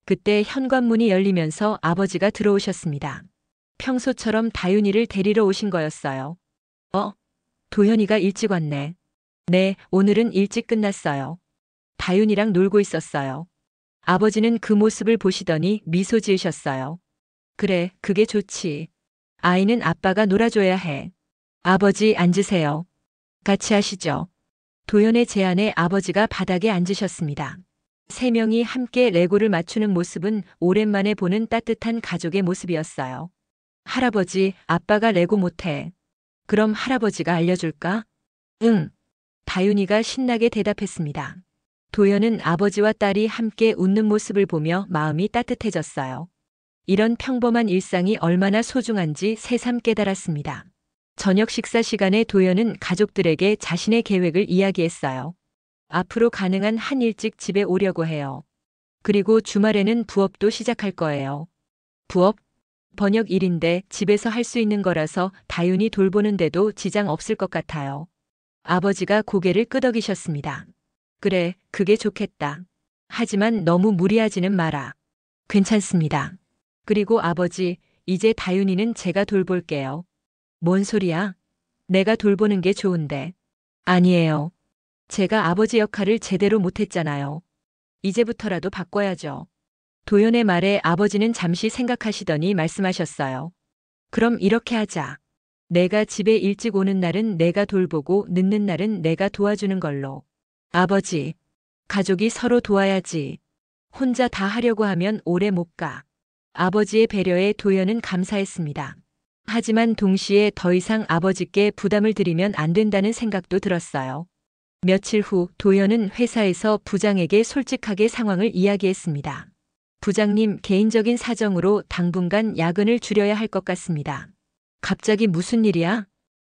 Speaker 1: 그때 현관문이 열리면서 아버지가 들어오셨습니다. 평소처럼 다윤이를 데리러 오신 거였어요. 도연이가 일찍 왔네. 네, 오늘은 일찍 끝났어요. 다윤이랑 놀고 있었어요. 아버지는 그 모습을 보시더니 미소 지으셨어요. 그래, 그게 좋지. 아이는 아빠가 놀아줘야 해. 아버지, 앉으세요. 같이 하시죠. 도연의 제안에 아버지가 바닥에 앉으셨습니다. 세 명이 함께 레고를 맞추는 모습은 오랜만에 보는 따뜻한 가족의 모습이었어요. 할아버지, 아빠가 레고 못해. 그럼 할아버지가 알려줄까? 응. 다윤이가 신나게 대답했습니다. 도연은 아버지와 딸이 함께 웃는 모습을 보며 마음이 따뜻해졌어요. 이런 평범한 일상이 얼마나 소중한지 새삼 깨달았습니다. 저녁 식사 시간에 도연은 가족들에게 자신의 계획을 이야기했어요. 앞으로 가능한 한 일찍 집에 오려고 해요. 그리고 주말에는 부업도 시작할 거예요. 부업? 번역 일인데 집에서 할 수 있는 거라서 다윤이 돌보는데도 지장 없을 것 같아요. 아버지가 고개를 끄덕이셨습니다. 그래, 그게 좋겠다. 하지만 너무 무리하지는 마라. 괜찮습니다. 그리고 아버지, 이제 다윤이는 제가 돌볼게요. 뭔 소리야? 내가 돌보는 게 좋은데. 아니에요. 제가 아버지 역할을 제대로 못했잖아요. 이제부터라도 바꿔야죠. 도연의 말에 아버지는 잠시 생각하시더니 말씀하셨어요. 그럼 이렇게 하자. 내가 집에 일찍 오는 날은 내가 돌보고 늦는 날은 내가 도와주는 걸로. 아버지, 가족이 서로 도와야지. 혼자 다 하려고 하면 오래 못 가. 아버지의 배려에 도연은 감사했습니다. 하지만 동시에 더 이상 아버지께 부담을 드리면 안 된다는 생각도 들었어요. 며칠 후 도연은 회사에서 부장에게 솔직하게 상황을 이야기했습니다. 부장님, 개인적인 사정으로 당분간 야근을 줄여야 할 것 같습니다. 갑자기 무슨 일이야?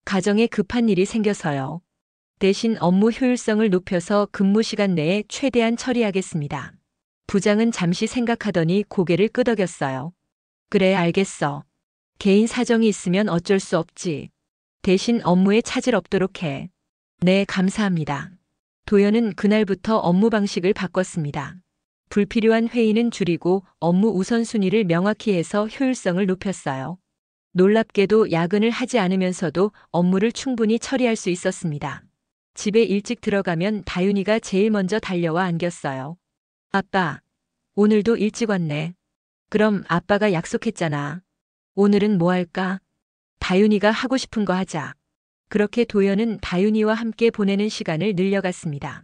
Speaker 1: 가정에 급한 일이 생겨서요. 대신 업무 효율성을 높여서 근무 시간 내에 최대한 처리하겠습니다. 부장은 잠시 생각하더니 고개를 끄덕였어요. 그래, 알겠어. 개인 사정이 있으면 어쩔 수 없지. 대신 업무에 차질 없도록 해. 네, 감사합니다. 도연은 그날부터 업무 방식을 바꿨습니다. 불필요한 회의는 줄이고 업무 우선순위를 명확히 해서 효율성을 높였어요. 놀랍게도 야근을 하지 않으면서도 업무를 충분히 처리할 수 있었습니다. 집에 일찍 들어가면 다윤이가 제일 먼저 달려와 안겼어요. 아빠, 오늘도 일찍 왔네. 그럼 아빠가 약속했잖아. 오늘은 뭐 할까? 다윤이가 하고 싶은 거 하자. 그렇게 도연은 다윤이와 함께 보내는 시간을 늘려갔습니다.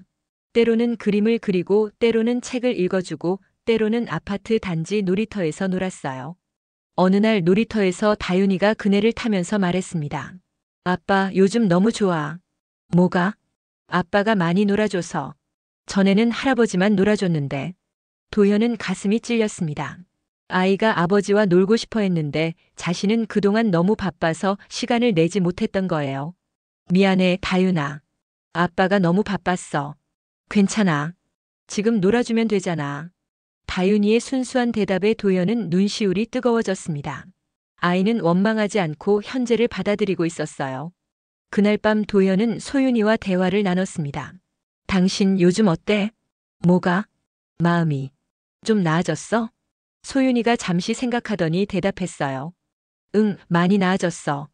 Speaker 1: 때로는 그림을 그리고 때로는 책을 읽어주고 때로는 아파트 단지 놀이터에서 놀았어요. 어느 날 놀이터에서 다윤이가 그네를 타면서 말했습니다. 아빠, 요즘 너무 좋아. 뭐가? 아빠가 많이 놀아줘서. 전에는 할아버지만 놀아줬는데. 도연은 가슴이 찔렸습니다. 아이가 아버지와 놀고 싶어 했는데 자신은 그동안 너무 바빠서 시간을 내지 못했던 거예요. 미안해, 다윤아. 아빠가 너무 바빴어. 괜찮아. 지금 놀아주면 되잖아. 다윤이의 순수한 대답에 도연은 눈시울이 뜨거워졌습니다. 아이는 원망하지 않고 현재를 받아들이고 있었어요. 그날 밤 도연은 소윤이와 대화를 나눴습니다. 당신 요즘 어때? 뭐가? 마음이 좀 나아졌어? 소윤이가 잠시 생각하더니 대답했어요. 응, 많이 나아졌어.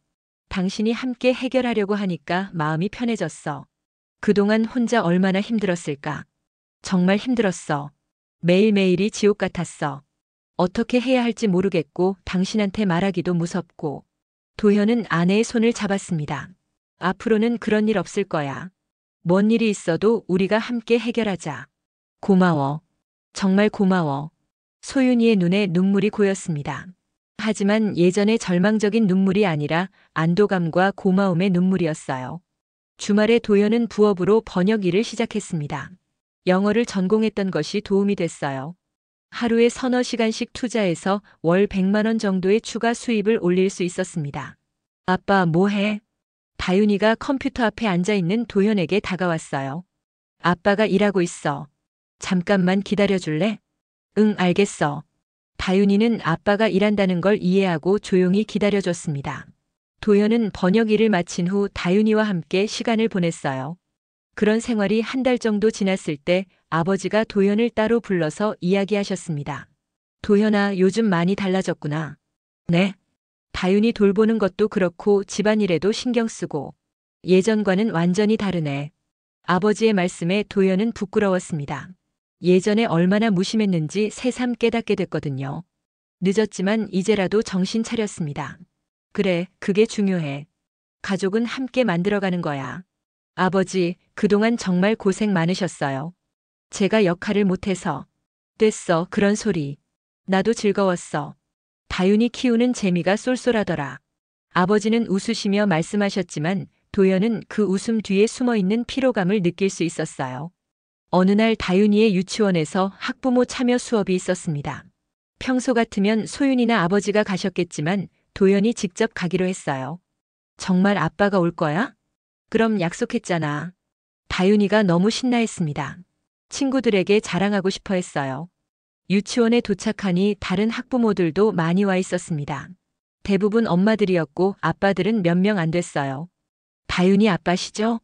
Speaker 1: 당신이 함께 해결하려고 하니까 마음이 편해졌어. 그동안 혼자 얼마나 힘들었을까? 정말 힘들었어. 매일매일이 지옥 같았어. 어떻게 해야 할지 모르겠고 당신한테 말하기도 무섭고. 도현은 아내의 손을 잡았습니다. 앞으로는 그런 일 없을 거야. 뭔 일이 있어도 우리가 함께 해결하자. 고마워. 정말 고마워. 소윤이의 눈에 눈물이 고였습니다. 하지만 예전의 절망적인 눈물이 아니라 안도감과 고마움의 눈물이었어요. 주말에 도연은 부업으로 번역 일을 시작했습니다. 영어를 전공했던 것이 도움이 됐어요. 하루에 서너 시간씩 투자해서 월 100만 원 정도의 추가 수입을 올릴 수 있었습니다. 아빠, 뭐 해? 다윤이가 컴퓨터 앞에 앉아 있는 도연에게 다가왔어요. 아빠가 일하고 있어. 잠깐만 기다려줄래? 응, 알겠어. 다윤이는 아빠가 일한다는 걸 이해하고 조용히 기다려줬습니다. 도연은 번역 일을 마친 후 다윤이와 함께 시간을 보냈어요. 그런 생활이 한 달 정도 지났을 때 아버지가 도연을 따로 불러서 이야기하셨습니다. 도연아, 요즘 많이 달라졌구나. 네? 다윤이 돌보는 것도 그렇고 집안일에도 신경 쓰고 예전과는 완전히 다르네. 아버지의 말씀에 도연은 부끄러웠습니다. 예전에 얼마나 무심했는지 새삼 깨닫게 됐거든요. 늦었지만 이제라도 정신 차렸습니다. 그래, 그게 중요해. 가족은 함께 만들어가는 거야. 아버지, 그동안 정말 고생 많으셨어요. 제가 역할을 못해서. 됐어, 그런 소리. 나도 즐거웠어. 다윤이 키우는 재미가 쏠쏠하더라. 아버지는 웃으시며 말씀하셨지만 도연은 그 웃음 뒤에 숨어있는 피로감을 느낄 수 있었어요. 어느 날 다윤이의 유치원에서 학부모 참여 수업이 있었습니다. 평소 같으면 소윤이나 아버지가 가셨겠지만 도연이 직접 가기로 했어요. 정말 아빠가 올 거야? 그럼 약속했잖아. 다윤이가 너무 신나했습니다. 친구들에게 자랑하고 싶어 했어요. 유치원에 도착하니 다른 학부모들도 많이 와 있었습니다. 대부분 엄마들이었고 아빠들은 몇 명 안 됐어요. 다윤이 아빠시죠?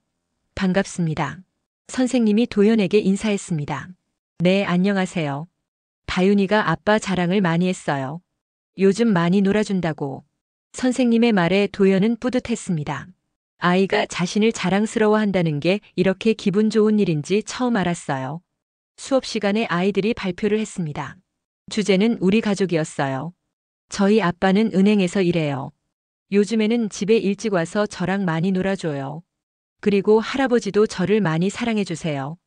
Speaker 1: 반갑습니다. 선생님이 도연에게 인사했습니다. 네, 안녕하세요. 다윤이가 아빠 자랑을 많이 했어요. 요즘 많이 놀아준다고. 선생님의 말에 도연은 뿌듯했습니다. 아이가 자신을 자랑스러워한다는 게 이렇게 기분 좋은 일인지 처음 알았어요. 수업 시간에 아이들이 발표를 했습니다. 주제는 우리 가족이었어요. 저희 아빠는 은행에서 일해요. 요즘에는 집에 일찍 와서 저랑 많이 놀아줘요. 그리고 할아버지도 저를 많이 사랑해주세요.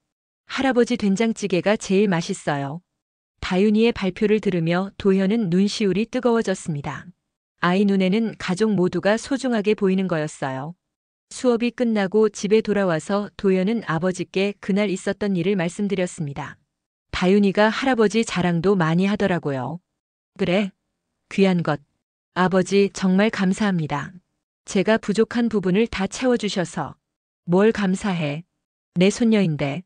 Speaker 1: 할아버지 된장찌개가 제일 맛있어요. 다윤이의 발표를 들으며 도현은 눈시울이 뜨거워졌습니다. 아이 눈에는 가족 모두가 소중하게 보이는 거였어요. 수업이 끝나고 집에 돌아와서 도현은 아버지께 그날 있었던 일을 말씀드렸습니다. 다윤이가 할아버지 자랑도 많이 하더라고요. 그래, 귀한 것. 아버지 정말 감사합니다. 제가 부족한 부분을 다 채워주셔서. 뭘 감사해. 내 손녀인데.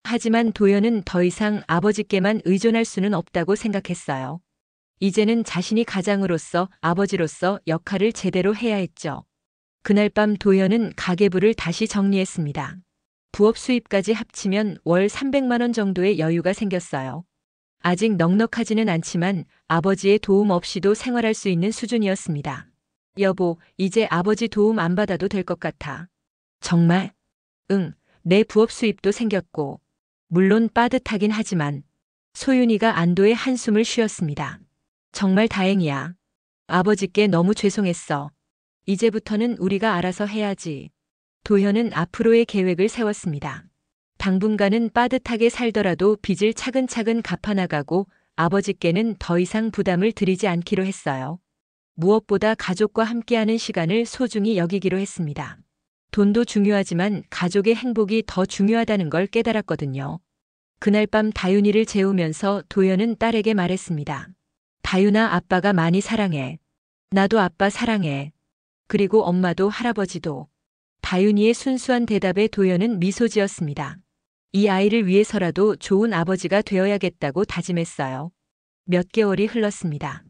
Speaker 1: 하지만 도현은 더 이상 아버지께만 의존할 수는 없다고 생각했어요. 이제는 자신이 가장으로서 아버지로서 역할을 제대로 해야 했죠. 그날 밤 도현은 가계부를 다시 정리했습니다. 부업 수입까지 합치면 월 300만 원 정도의 여유가 생겼어요. 아직 넉넉하지는 않지만 아버지의 도움 없이도 생활할 수 있는 수준이었습니다. 여보, 이제 아버지 도움 안 받아도 될 것 같아. 정말? 응, 내 부업 수입도 생겼고. 물론 빠듯하긴 하지만. 소윤이가 안도의 한숨을 쉬었습니다. 정말 다행이야. 아버지께 너무 죄송했어. 이제부터는 우리가 알아서 해야지. 도현은 앞으로의 계획을 세웠습니다. 당분간은 빠듯하게 살더라도 빚을 차근차근 갚아나가고 아버지께는 더 이상 부담을 드리지 않기로 했어요. 무엇보다 가족과 함께하는 시간을 소중히 여기기로 했습니다. 돈도 중요하지만 가족의 행복이 더 중요하다는 걸 깨달았거든요. 그날 밤 다윤이를 재우면서 도현은 딸에게 말했습니다. 다윤아, 아빠가 많이 사랑해. 나도 아빠 사랑해. 그리고 엄마도 할아버지도. 다윤이의 순수한 대답에 도현은 미소 지었습니다. 이 아이를 위해서라도 좋은 아버지가 되어야겠다고 다짐했어요. 몇 개월이 흘렀습니다.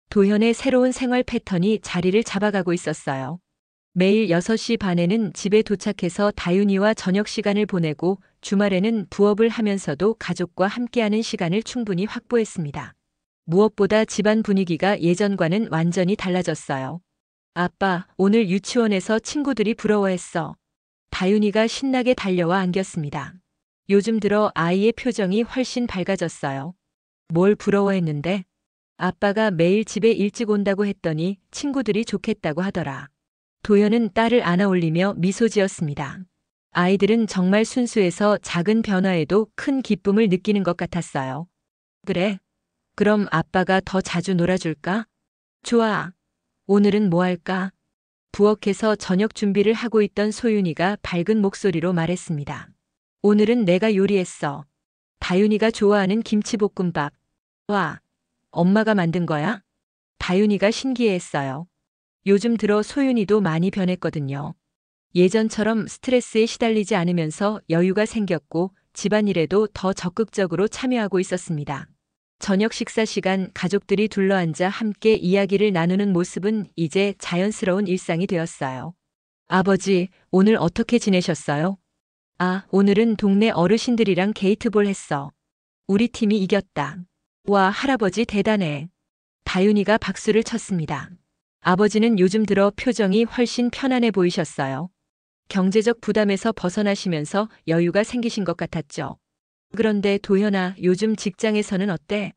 Speaker 1: 도현의 새로운 생활 패턴이 자리를 잡아가고 있었어요. 매일 6시 반에는 집에 도착해서 다윤이와 저녁 시간을 보내고 주말에는 부업을 하면서도 가족과 함께하는 시간을 충분히 확보했습니다. 무엇보다 집안 분위기가 예전과는 완전히 달라졌어요. 아빠, 오늘 유치원에서 친구들이 부러워했어. 다윤이가 신나게 달려와 안겼습니다. 요즘 들어 아이의 표정이 훨씬 밝아졌어요. 뭘 부러워했는데? 아빠가 매일 집에 일찍 온다고 했더니 친구들이 좋겠다고 하더라. 도현은 딸을 안아 올리며 미소 지었습니다. 아이들은 정말 순수해서 작은 변화에도 큰 기쁨을 느끼는 것 같았어요. 그래? 그럼 아빠가 더 자주 놀아줄까? 좋아. 오늘은 뭐 할까? 부엌에서 저녁 준비를 하고 있던 소윤이가 밝은 목소리로 말했습니다. 오늘은 내가 요리했어. 다윤이가 좋아하는 김치볶음밥. 와, 엄마가 만든 거야? 다윤이가 신기해했어요. 요즘 들어 소윤이도 많이 변했거든요. 예전처럼 스트레스에 시달리지 않으면서 여유가 생겼고 집안일에도 더 적극적으로 참여하고 있었습니다. 저녁 식사 시간 가족들이 둘러앉아 함께 이야기를 나누는 모습은 이제 자연스러운 일상이 되었어요. 아버지, 오늘 어떻게 지내셨어요? 아, 오늘은 동네 어르신들이랑 게이트볼 했어. 우리 팀이 이겼다. 와, 할아버지 대단해. 다윤이가 박수를 쳤습니다. 아버지는 요즘 들어 표정이 훨씬 편안해 보이셨어요. 경제적 부담에서 벗어나시면서 여유가 생기신 것 같았죠. 그런데 도현아, 요즘 직장에서는 어때?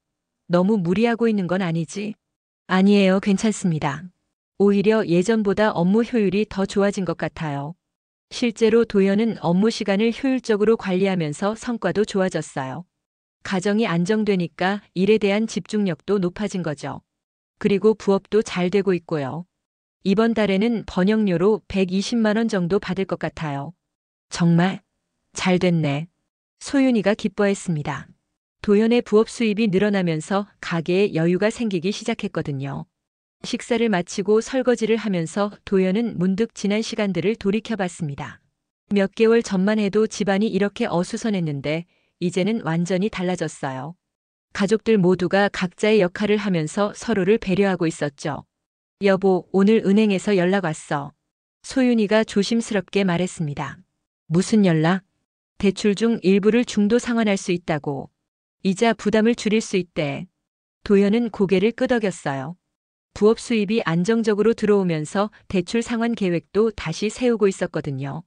Speaker 1: 너무 무리하고 있는 건 아니지? 아니에요, 괜찮습니다. 오히려 예전보다 업무 효율이 더 좋아진 것 같아요. 실제로 도현은 업무 시간을 효율적으로 관리하면서 성과도 좋아졌어요. 가정이 안정되니까 일에 대한 집중력도 높아진 거죠. 그리고 부업도 잘 되고 있고요. 이번 달에는 번역료로 120만 원 정도 받을 것 같아요. 정말 잘 됐네. 소윤이가 기뻐했습니다. 도현의 부업 수입이 늘어나면서 가게에 여유가 생기기 시작했거든요. 식사를 마치고 설거지를 하면서 도현은 문득 지난 시간들을 돌이켜봤습니다. 몇 개월 전만 해도 집안이 이렇게 어수선했는데 이제는 완전히 달라졌어요. 가족들 모두가 각자의 역할을 하면서 서로를 배려하고 있었죠. 여보, 오늘 은행에서 연락 왔어. 소윤이가 조심스럽게 말했습니다. 무슨 연락? 대출 중 일부를 중도 상환할 수 있다고. 이자 부담을 줄일 수 있대. 도현은 고개를 끄덕였어요. 부업 수입이 안정적으로 들어오면서 대출 상환 계획도 다시 세우고 있었거든요.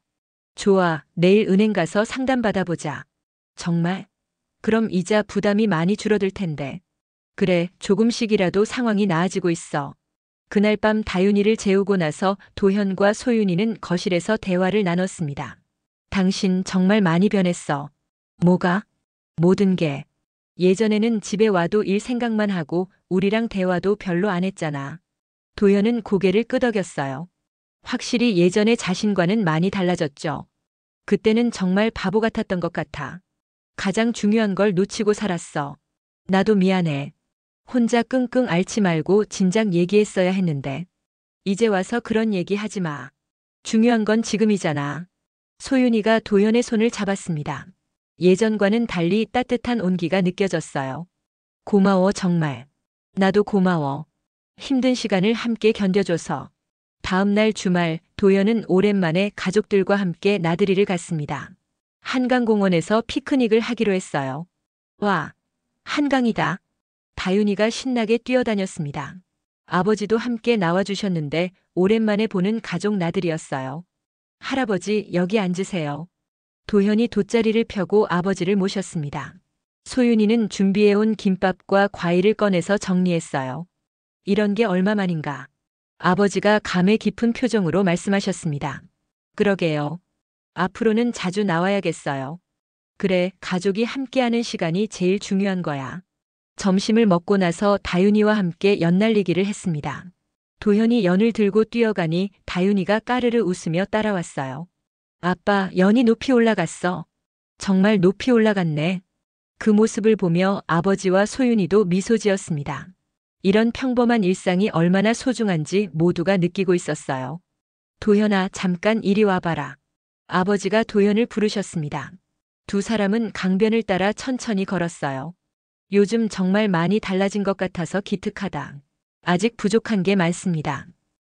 Speaker 1: 좋아, 내일 은행 가서 상담 받아보자. 정말? 그럼 이자 부담이 많이 줄어들 텐데. 그래, 조금씩이라도 상황이 나아지고 있어. 그날 밤 다윤이를 재우고 나서 도현과 소윤이는 거실에서 대화를 나눴습니다. 당신 정말 많이 변했어. 뭐가? 모든 게. 예전에는 집에 와도 일 생각만 하고 우리랑 대화도 별로 안 했잖아. 도현은 고개를 끄덕였어요. 확실히 예전의 자신과는 많이 달라졌죠. 그때는 정말 바보 같았던 것 같아. 가장 중요한 걸 놓치고 살았어. 나도 미안해. 혼자 끙끙 앓지 말고 진작 얘기했어야 했는데. 이제 와서 그런 얘기 하지 마. 중요한 건 지금이잖아. 소윤이가 도현의 손을 잡았습니다. 예전과는 달리 따뜻한 온기가 느껴졌어요. 고마워 정말. 나도 고마워. 힘든 시간을 함께 견뎌줘서. 다음 날 주말 도현은 오랜만에 가족들과 함께 나들이를 갔습니다. 한강공원에서 피크닉을 하기로 했어요. 와, 한강이다. 다윤이가 신나게 뛰어다녔습니다. 아버지도 함께 나와주셨는데 오랜만에 보는 가족 나들이였어요. 할아버지 여기 앉으세요. 도현이 돗자리를 펴고 아버지를 모셨습니다. 소윤이는 준비해온 김밥과 과일을 꺼내서 정리했어요. 이런 게 얼마만인가. 아버지가 감회 깊은 표정으로 말씀하셨습니다. 그러게요. 앞으로는 자주 나와야겠어요. 그래, 가족이 함께하는 시간이 제일 중요한 거야. 점심을 먹고 나서 다윤이와 함께 연날리기를 했습니다. 도현이 연을 들고 뛰어가니 다윤이가 까르르 웃으며 따라왔어요. 아빠, 연이 높이 올라갔어. 정말 높이 올라갔네. 그 모습을 보며 아버지와 소윤이도 미소 지었습니다. 이런 평범한 일상이 얼마나 소중한지 모두가 느끼고 있었어요. 도현아, 잠깐 이리 와봐라. 아버지가 도현을 부르셨습니다. 두 사람은 강변을 따라 천천히 걸었어요. 요즘 정말 많이 달라진 것 같아서 기특하다. 아직 부족한 게 많습니다.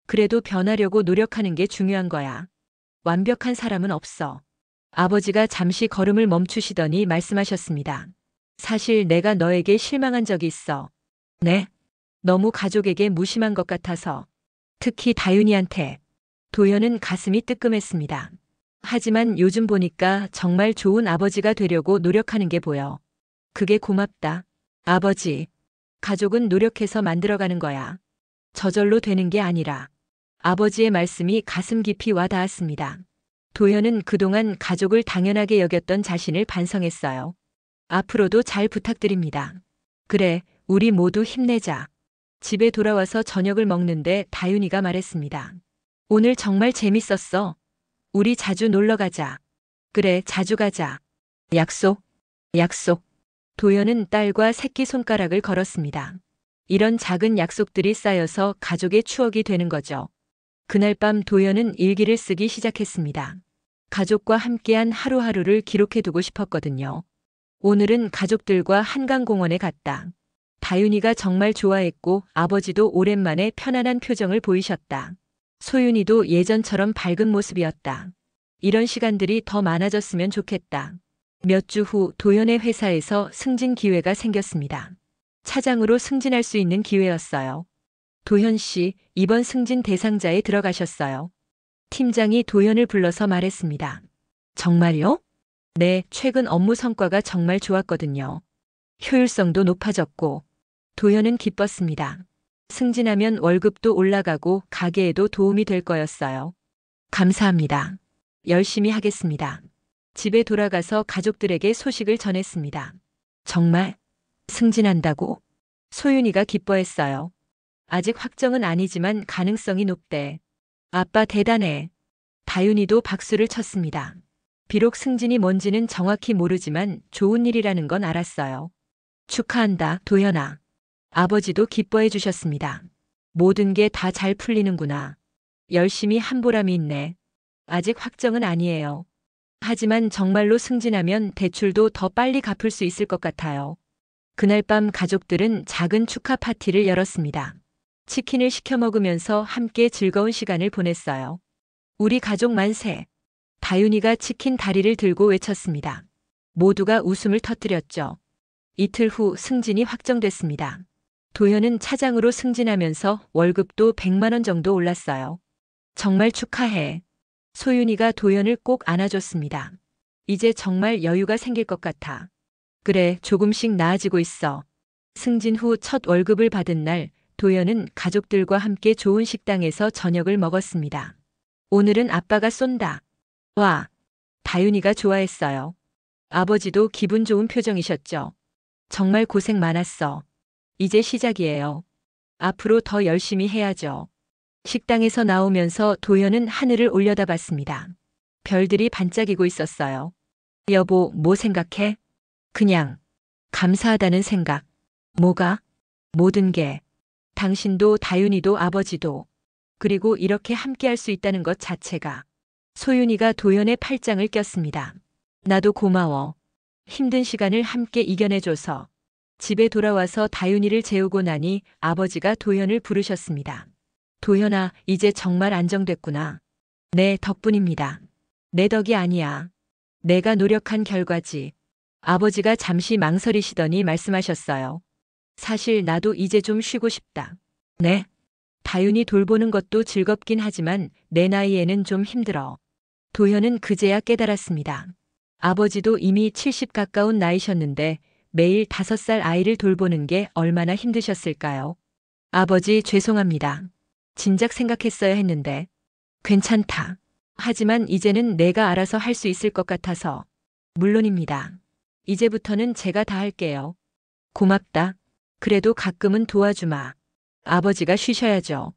Speaker 1: 그래도 변하려고 노력하는 게 중요한 거야. 완벽한 사람은 없어. 아버지가 잠시 걸음을 멈추시더니 말씀하셨습니다. 사실 내가 너에게 실망한 적이 있어. 네? 너무 가족에게 무심한 것 같아서. 특히 다윤이한테. 도현은 가슴이 뜨끔했습니다. 하지만 요즘 보니까 정말 좋은 아버지가 되려고 노력하는 게 보여. 그게 고맙다. 아버지. 가족은 노력해서 만들어가는 거야. 저절로 되는 게 아니라. 아버지의 말씀이 가슴 깊이 와 닿았습니다. 도현은 그동안 가족을 당연하게 여겼던 자신을 반성했어요. 앞으로도 잘 부탁드립니다. 그래, 우리 모두 힘내자. 집에 돌아와서 저녁을 먹는데 다윤이가 말했습니다. 오늘 정말 재밌었어. 우리 자주 놀러 가자. 그래, 자주 가자. 약속, 약속. 도현은 딸과 새끼손가락을 걸었습니다. 이런 작은 약속들이 쌓여서 가족의 추억이 되는 거죠. 그날 밤 도현은 일기를 쓰기 시작했습니다. 가족과 함께한 하루하루를 기록해두고 싶었거든요. 오늘은 가족들과 한강공원에 갔다. 다윤이가 정말 좋아했고 아버지도 오랜만에 편안한 표정을 보이셨다. 소윤이도 예전처럼 밝은 모습이었다. 이런 시간들이 더 많아졌으면 좋겠다. 몇 주 후 도현의 회사에서 승진 기회가 생겼습니다. 차장으로 승진할 수 있는 기회였어요. 도현 씨, 이번 승진 대상자에 들어가셨어요. 팀장이 도현을 불러서 말했습니다. 정말요? 네, 최근 업무 성과가 정말 좋았거든요. 효율성도 높아졌고. 도현은 기뻤습니다. 승진하면 월급도 올라가고 가게에도 도움이 될 거였어요. 감사합니다. 열심히 하겠습니다. 집에 돌아가서 가족들에게 소식을 전했습니다. 정말? 승진한다고? 소윤이가 기뻐했어요. 아직 확정은 아니지만 가능성이 높대. 아빠 대단해. 다윤이도 박수를 쳤습니다. 비록 승진이 뭔지는 정확히 모르지만 좋은 일이라는 건 알았어요. 축하한다, 도현아. 아버지도 기뻐해 주셨습니다. 모든 게 다 잘 풀리는구나. 열심히 한 보람이 있네. 아직 확정은 아니에요. 하지만 정말로 승진하면 대출도 더 빨리 갚을 수 있을 것 같아요. 그날 밤 가족들은 작은 축하 파티를 열었습니다. 치킨을 시켜 먹으면서 함께 즐거운 시간을 보냈어요. 우리 가족 만세. 다윤이가 치킨 다리를 들고 외쳤습니다. 모두가 웃음을 터뜨렸죠. 이틀 후 승진이 확정됐습니다. 도현은 차장으로 승진하면서 월급도 100만 원 정도 올랐어요. 정말 축하해. 소윤이가 도현을 꼭 안아줬습니다. 이제 정말 여유가 생길 것 같아. 그래, 조금씩 나아지고 있어. 승진 후 첫 월급을 받은 날 도연은 가족들과 함께 좋은 식당에서 저녁을 먹었습니다. 오늘은 아빠가 쏜다. 와, 다윤이가 좋아했어요. 아버지도 기분 좋은 표정이셨죠. 정말 고생 많았어. 이제 시작이에요. 앞으로 더 열심히 해야죠. 식당에서 나오면서 도연은 하늘을 올려다봤습니다. 별들이 반짝이고 있었어요. 여보, 뭐 생각해? 그냥 감사하다는 생각. 뭐가? 모든 게. 당신도 다윤이도 아버지도. 그리고 이렇게 함께할 수 있다는 것 자체가. 소윤이가 도연의 팔짱을 꼈습니다. 나도 고마워. 힘든 시간을 함께 이겨내줘서. 집에 돌아와서 다윤이를 재우고 나니 아버지가 도연을 부르셨습니다. 도연아, 이제 정말 안정됐구나. 네, 덕분입니다. 내 덕이 아니야. 내가 노력한 결과지. 아버지가 잠시 망설이시더니 말씀하셨어요. 사실 나도 이제 좀 쉬고 싶다. 네? 다윤이 돌보는 것도 즐겁긴 하지만 내 나이에는 좀 힘들어. 도현은 그제야 깨달았습니다. 아버지도 이미 70 가까운 나이셨는데 매일 5살 아이를 돌보는 게 얼마나 힘드셨을까요? 아버지, 죄송합니다. 진작 생각했어야 했는데. 괜찮다. 하지만 이제는 내가 알아서 할 수 있을 것 같아서. 물론입니다. 이제부터는 제가 다 할게요. 고맙다. 그래도 가끔은 도와주마. 아버지가 쉬셔야죠.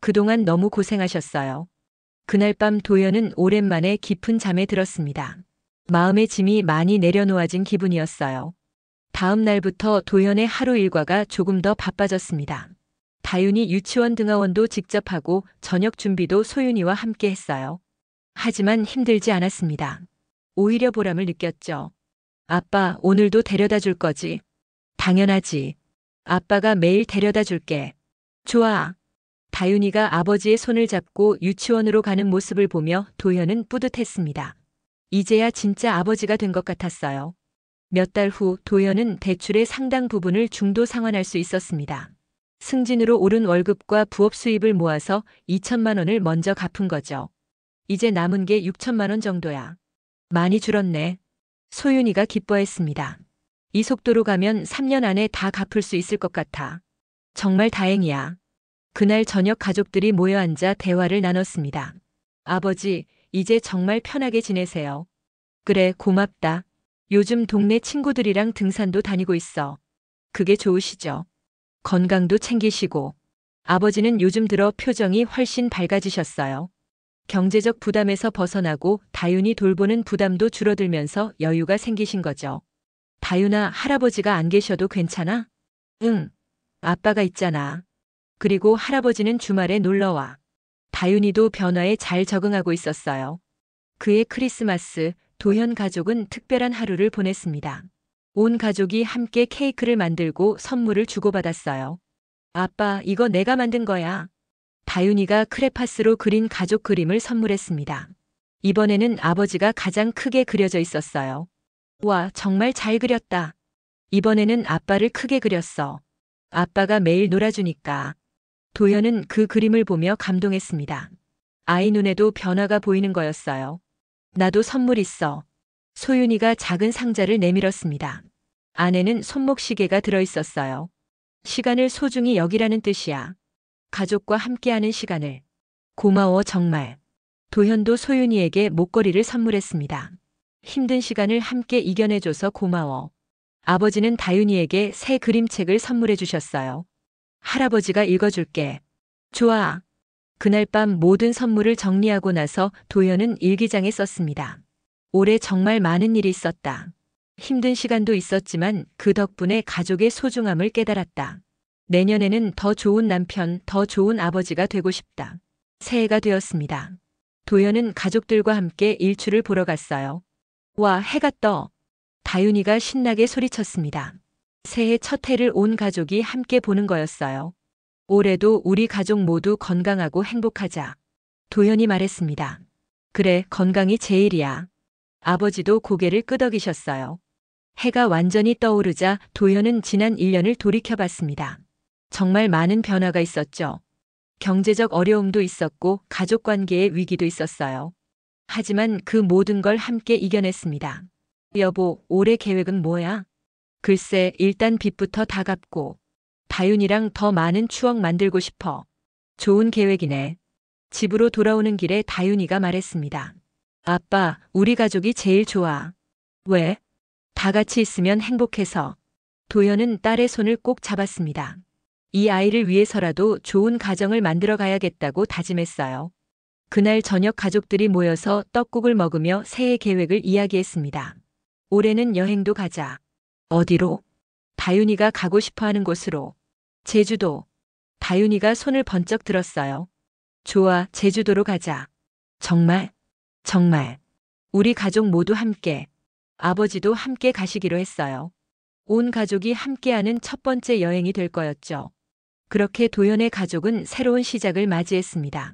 Speaker 1: 그동안 너무 고생하셨어요. 그날 밤 도연은 오랜만에 깊은 잠에 들었습니다. 마음의 짐이 많이 내려놓아진 기분이었어요. 다음 날부터 도연의 하루 일과가 조금 더 바빠졌습니다. 다윤이 유치원 등하원도 직접 하고 저녁 준비도 소윤이와 함께 했어요. 하지만 힘들지 않았습니다. 오히려 보람을 느꼈죠. 아빠, 오늘도 데려다 줄 거지? 당연하지. 아빠가 매일 데려다 줄게. 좋아. 다윤이가 아버지의 손을 잡고 유치원으로 가는 모습을 보며 도현은 뿌듯했습니다. 이제야 진짜 아버지가 된 것 같았어요. 몇 달 후 도현은 대출의 상당 부분을 중도 상환할 수 있었습니다. 승진으로 오른 월급과 부업 수입을 모아서 2천만 원을 먼저 갚은 거죠. 이제 남은 게 6천만 원 정도야. 많이 줄었네. 소윤이가 기뻐했습니다. 이 속도로 가면 3년 안에 다 갚을 수 있을 것 같아. 정말 다행이야. 그날 저녁 가족들이 모여 앉아 대화를 나눴습니다. 아버지, 이제 정말 편하게 지내세요. 그래, 고맙다. 요즘 동네 친구들이랑 등산도 다니고 있어. 그게 좋으시죠? 건강도 챙기시고. 아버지는 요즘 들어 표정이 훨씬 밝아지셨어요. 경제적 부담에서 벗어나고 다윤이 돌보는 부담도 줄어들면서 여유가 생기신 거죠. 다윤아, 할아버지가 안 계셔도 괜찮아? 응. 아빠가 있잖아. 그리고 할아버지는 주말에 놀러와. 다윤이도 변화에 잘 적응하고 있었어요. 그해 크리스마스, 도현 가족은 특별한 하루를 보냈습니다. 온 가족이 함께 케이크를 만들고 선물을 주고받았어요. 아빠, 이거 내가 만든 거야. 다윤이가 크레파스로 그린 가족 그림을 선물했습니다. 이번에는 아버지가 가장 크게 그려져 있었어요. 와, 정말 잘 그렸다. 이번에는 아빠를 크게 그렸어. 아빠가 매일 놀아주니까. 도현은 그 그림을 보며 감동했습니다. 아이 눈에도 변화가 보이는 거였어요. 나도 선물 있어. 소윤이가 작은 상자를 내밀었습니다. 안에는 손목시계가 들어있었어요. 시간을 소중히 여기라는 뜻이야. 가족과 함께하는 시간을. 고마워, 정말. 도현도 소윤이에게 목걸이를 선물했습니다. 힘든 시간을 함께 이겨내줘서 고마워. 아버지는 다윤이에게 새 그림책을 선물해 주셨어요. 할아버지가 읽어줄게. 좋아. 그날 밤 모든 선물을 정리하고 나서 도현은 일기장에 썼습니다. 올해 정말 많은 일이 있었다. 힘든 시간도 있었지만 그 덕분에 가족의 소중함을 깨달았다. 내년에는 더 좋은 남편, 더 좋은 아버지가 되고 싶다. 새해가 되었습니다. 도현은 가족들과 함께 일출을 보러 갔어요. 와, 해가 떠. 다윤이가 신나게 소리쳤습니다. 새해 첫 해를 온 가족이 함께 보는 거였어요. 올해도 우리 가족 모두 건강하고 행복하자. 도현이 말했습니다. 그래, 건강이 제일이야. 아버지도 고개를 끄덕이셨어요. 해가 완전히 떠오르자 도현은 지난 1년을 돌이켜봤습니다. 정말 많은 변화가 있었죠. 경제적 어려움도 있었고 가족 관계의 위기도 있었어요. 하지만 그 모든 걸 함께 이겨냈습니다. 여보, 올해 계획은 뭐야? 글쎄, 일단 빚부터 다 갚고 다윤이랑 더 많은 추억 만들고 싶어. 좋은 계획이네. 집으로 돌아오는 길에 다윤이가 말했습니다. 아빠, 우리 가족이 제일 좋아. 왜? 다 같이 있으면 행복해서. 도연은 딸의 손을 꼭 잡았습니다. 이 아이를 위해서라도 좋은 가정을 만들어 가야겠다고 다짐했어요. 그날 저녁 가족들이 모여서 떡국을 먹으며 새해 계획을 이야기했습니다. 올해는 여행도 가자. 어디로? 다윤이가 가고 싶어 하는 곳으로. 제주도. 다윤이가 손을 번쩍 들었어요. 좋아, 제주도로 가자. 정말? 정말. 우리 가족 모두 함께. 아버지도 함께 가시기로 했어요. 온 가족이 함께하는 첫 번째 여행이 될 거였죠. 그렇게 도연의 가족은 새로운 시작을 맞이했습니다.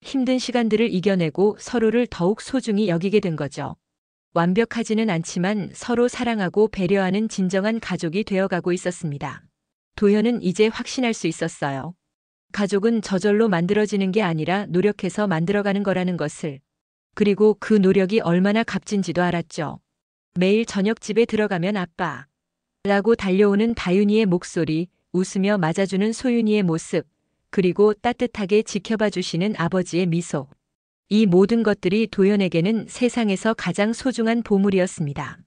Speaker 1: 힘든 시간들을 이겨내고 서로를 더욱 소중히 여기게 된 거죠. 완벽하지는 않지만 서로 사랑하고 배려하는 진정한 가족이 되어가고 있었습니다. 도연은 이제 확신할 수 있었어요. 가족은 저절로 만들어지는 게 아니라 노력해서 만들어가는 거라는 것을. 그리고 그 노력이 얼마나 값진지도 알았죠. 매일 저녁 집에 들어가면 아빠 라고 달려오는 다윤이의 목소리, 웃으며 맞아주는 소윤이의 모습, 그리고 따뜻하게 지켜봐 주시는 아버지의 미소. 이 모든 것들이 도연에게는 세상에서 가장 소중한 보물이었습니다.